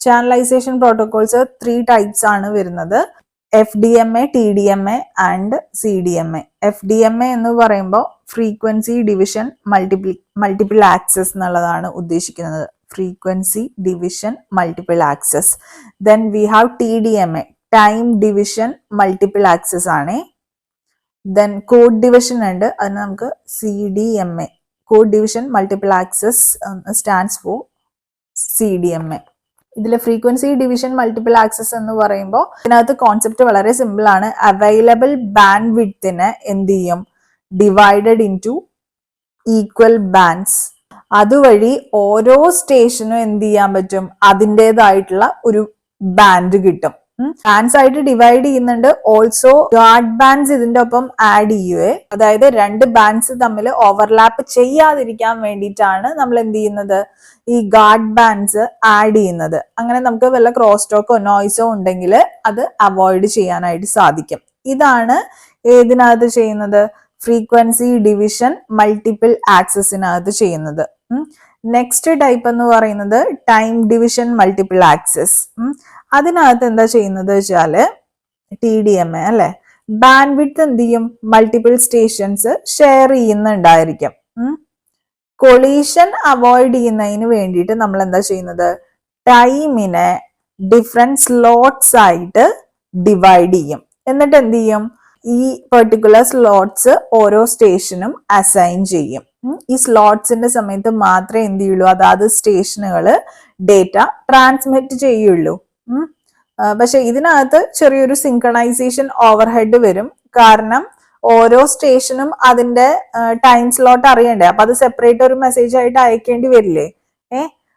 Channelisation protocols 3 types ആണ് വരുന്നത്: FDMA, TDMA and CDMA. FDMA എന്ന് പറയുമ്പോൾ ഫ്രീക്വൻസി ഡിവിഷൻ മൾട്ടിപ്പിൾ ആക്സസ് എന്നുള്ളതാണ് ഉദ്ദേശിക്കുന്നത്. Frequency division multiple access. Then we have TDMA, time division multiple access ആണ്. ദെൻ കോഡ് ഡിവിഷൻ ഉണ്ട്, അതിന് നമുക്ക് CDMA, code division multiple access stands for CDMA. ഇതിൽ ഫ്രീക്വൻസി ഡിവിഷൻ മൾട്ടിപ്പിൾ ആക്സസ് എന്ന് പറയുമ്പോൾ ഇതിനകത്ത് കോൺസെപ്റ്റ് വളരെ സിമ്പിൾ ആണ്. അവൈലബിൾ ബാൻഡ് വിഡ്ത്തിനെ എന്ത് ചെയ്യും, ഡിവൈഡഡ് ഇൻടു ഈക്വൽ ബാൻഡ്സ്. അതുവഴി ഓരോ സ്റ്റേഷനും എന്ത് ചെയ്യാൻ പറ്റും, അതിൻ്റെതായിട്ടുള്ള ഒരു ബാൻഡ് കിട്ടും. ബാൻഡ്സ് ആയിട്ട് ഡിവൈഡ് ചെയ്യുന്നുണ്ട്. ഓൾസോ ഗാർഡ് ബാൻഡ്സ് ഇതിന്റെ ഒപ്പം ആഡ് ചെയ്യുവേ. അതായത് 2 ബാൻഡ്സ് തമ്മിൽ ഓവർലാപ്പ് ചെയ്യാതിരിക്കാൻ വേണ്ടിയിട്ടാണ് നമ്മൾ എന്ത് ചെയ്യുന്നത്, ഈ ഗാർഡ് ബാൻഡ്സ് ആഡ് ചെയ്യുന്നത്. അങ്ങനെ നമുക്ക് വല്ല ക്രോസ് ടോക്കോ നോയ്സോ ഉണ്ടെങ്കിൽ അത് അവോയ്ഡ് ചെയ്യാനായിട്ട് സാധിക്കും. ഇതാണ് ഏതിനകത്ത് ചെയ്യുന്നത്, ഫ്രീക്വൻസി ഡിവിഷൻ മൾട്ടിപ്പിൾ ആക്സസിനകത്ത് ചെയ്യുന്നത്. നെക്സ്റ്റ് ടൈപ്പ് എന്ന് പറയുന്നത് ടൈം ഡിവിഷൻ മൾട്ടിപ്പിൾ ആക്സസ്. അതിനകത്ത് എന്താ ചെയ്യുന്നത് വെച്ചാല് TDMA അല്ലെ, ബാൻഡ് വിഡ്ത്ത് എന്ത് ചെയ്യും, മൾട്ടിപ്പിൾ സ്റ്റേഷൻസ് ഷെയർ ചെയ്യുന്നുണ്ടായിരിക്കും. കൊളീഷൻ അവോയ്ഡ് ചെയ്യുന്നതിന് വേണ്ടിയിട്ട് നമ്മൾ എന്താ ചെയ്യുന്നത്, ടൈമിനെ ഡിഫറെന്റ് സ്ലോട്ട്സ് ആയിട്ട് ഡിവൈഡ് ചെയ്യും. എന്നിട്ട് എന്ത് ചെയ്യും, ഈ പെർട്ടിക്കുലർ സ്ലോട്ട്സ് ഓരോ സ്റ്റേഷനും അസൈൻ ചെയ്യും. ഈ സ്ലോട്ട്സിന്റെ സമയത്ത് മാത്രമേ എന്ത് ചെയ്യുള്ളൂ, അതാത് സ്റ്റേഷനുകൾ ഡേറ്റ ട്രാൻസ്മിറ്റ് ചെയ്യുള്ളൂ. പക്ഷെ ഇതിനകത്ത് ചെറിയൊരു സിങ്ക്രണൈസേഷൻ ഓവർഹെഡ് വരും. കാരണം ഓരോ സ്റ്റേഷനും അതിന്റെ ടൈം സ്ലോട്ട് അറിയണ്ടേ, അപ്പൊ അത് സെപ്പറേറ്റ് ഒരു മെസ്സേജ് ആയിട്ട് അയക്കേണ്ടി വരില്ലേ.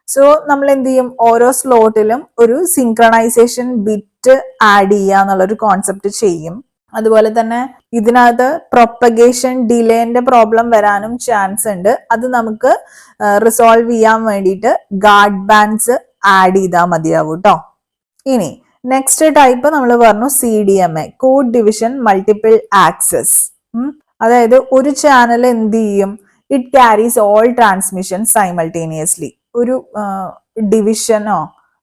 സോ നമ്മൾ എന്ത് ചെയ്യും, ഓരോ സ്ലോട്ടിലും ഒരു സിങ്ക്രണൈസേഷൻ ബിറ്റ് ആഡ് ചെയ്യുക എന്നുള്ളൊരു കോൺസെപ്റ്റ് ചെയ്യും. അതുപോലെ തന്നെ ഇതിനകത്ത് പ്രൊപ്പഗേഷൻ ഡിലേന്റെ പ്രോബ്ലം വരാനും ചാൻസ് ഉണ്ട്. അത് നമുക്ക് റിസോൾവ് ചെയ്യാൻ വേണ്ടിയിട്ട് ഗാർഡ് ബാൻഡ്സ് ആഡ് ചെയ്താൽ മതിയാവും കേട്ടോ. ഇനി നെക്സ്റ്റ് ടൈപ്പ് നമ്മൾ പറഞ്ഞു CDMA, code division multiple access. അതായത് ഒരു ചാനൽ എന്ത് ചെയ്യും, it carries all transmission simultaneously. ഒരു ഡിവിഷനോ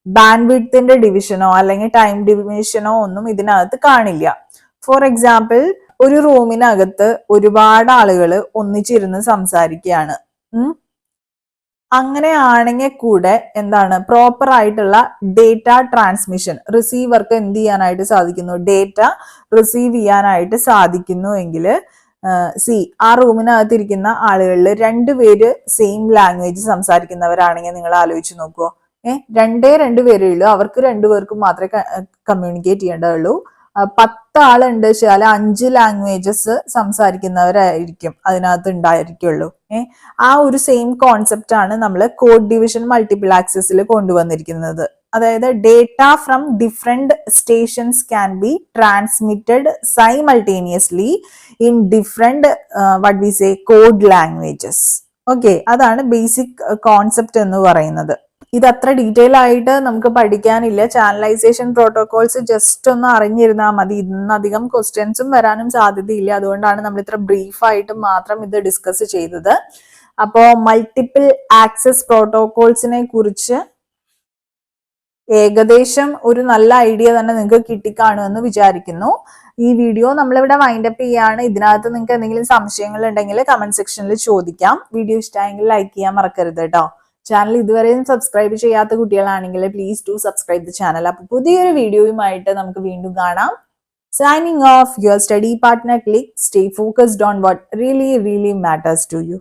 ബാൻഡ് വിഡ്ത്തിന്റെ ഡിവിഷനോ അല്ലെങ്കിൽ ടൈം ഡിവിഷനോ ഒന്നും ഇതിനകത്ത് കാണില്ല. ഫോർ എക്സാമ്പിൾ, ഒരു റൂമിനകത്ത് ഒരുപാട് ആളുകൾ ഒന്നിച്ചിരുന്ന് സംസാരിക്കുകയാണ്. അങ്ങനെയാണെങ്കിൽ കൂടെ എന്താണ്, പ്രോപ്പർ ആയിട്ടുള്ള ഡേറ്റ ട്രാൻസ്മിഷൻ റിസീവർക്ക് എന്ത് ചെയ്യാനായിട്ട് സാധിക്കുന്നു, ഡേറ്റ റിസീവ് ചെയ്യാനായിട്ട് സാധിക്കുന്നു എങ്കിൽ ആ റൂമിനകത്ത് ഇരിക്കുന്ന ആളുകളിൽ 2 പേര് സെയിം ലാംഗ്വേജ് സംസാരിക്കുന്നവരാണെങ്കിൽ നിങ്ങൾ ആലോചിച്ച് നോക്കുമോ. 2 പേരേ ഉള്ളൂ, അവർക്ക് 2 പേർക്കും മാത്രമേ കമ്മ്യൂണിക്കേറ്റ് ചെയ്യേണ്ടതുള്ളൂ. 10 ആളുണ്ട് വെച്ചാൽ 5 ലാംഗ്വേജസ് സംസാരിക്കുന്നവരായിരിക്കും അതിനകത്ത് ഉണ്ടായിരിക്കുള്ളൂ. ആ ഒരു സെയിം കോൺസെപ്റ്റ് ആണ് നമ്മൾ കോഡ് ഡിവിഷൻ മൾട്ടിപ്പിൾ ആക്സസിൽ കൊണ്ടുവന്നിരിക്കുന്നത്. അതായത് data from different stations can be transmitted simultaneously in different what we say code languages. Okay, അതാണ് ബേസിക് കോൺസെപ്റ്റ് എന്ന് പറയുന്നത്. ഇത് അത്ര ഡീറ്റെയിൽ ആയിട്ട് നമുക്ക് പഠിക്കാനില്ല. ചാനലൈസേഷൻ പ്രോട്ടോകോൾസ് ജസ്റ്റ് ഒന്ന് അറിഞ്ഞിരുന്നാൽ മതി. ഇന്നധികം ക്വസ്റ്റ്യൻസും വരാനും സാധ്യതയില്ല. അതുകൊണ്ടാണ് നമ്മൾ ഇത്ര ബ്രീഫായിട്ട് മാത്രം ഇത് ഡിസ്കസ് ചെയ്തത്. അപ്പോ മൾട്ടിപ്പിൾ ആക്സസ് പ്രോട്ടോകോൾസിനെ കുറിച്ച് ഏകദേശം ഒരു നല്ല ഐഡിയ തന്നെ നിങ്ങൾക്ക് കിട്ടിക്കാണുമെന്ന് വിചാരിക്കുന്നു. ഈ വീഡിയോ നമ്മളിവിടെ വൈൻഡപ്പ് ചെയ്യാണ്. ഇതിനകത്ത് നിങ്ങൾക്ക് എന്തെങ്കിലും സംശയങ്ങൾ ഉണ്ടെങ്കിൽ കമന്റ് സെക്ഷനിൽ ചോദിക്കാം. വീഡിയോ ഇഷ്ടമായെങ്കിൽ ലൈക്ക് ചെയ്യാൻ മറക്കരുത് കേട്ടോ. ചാനൽ ഇതുവരെയും സബ്സ്ക്രൈബ് ചെയ്യാത്ത കുട്ടികളാണെങ്കിൽ please do subscribe the channel. അപ്പൊ പുതിയൊരു വീഡിയോയുമായിട്ട് നമുക്ക് വീണ്ടും കാണാം. Signing off, your study partner Click. Stay focused on what really matters to you.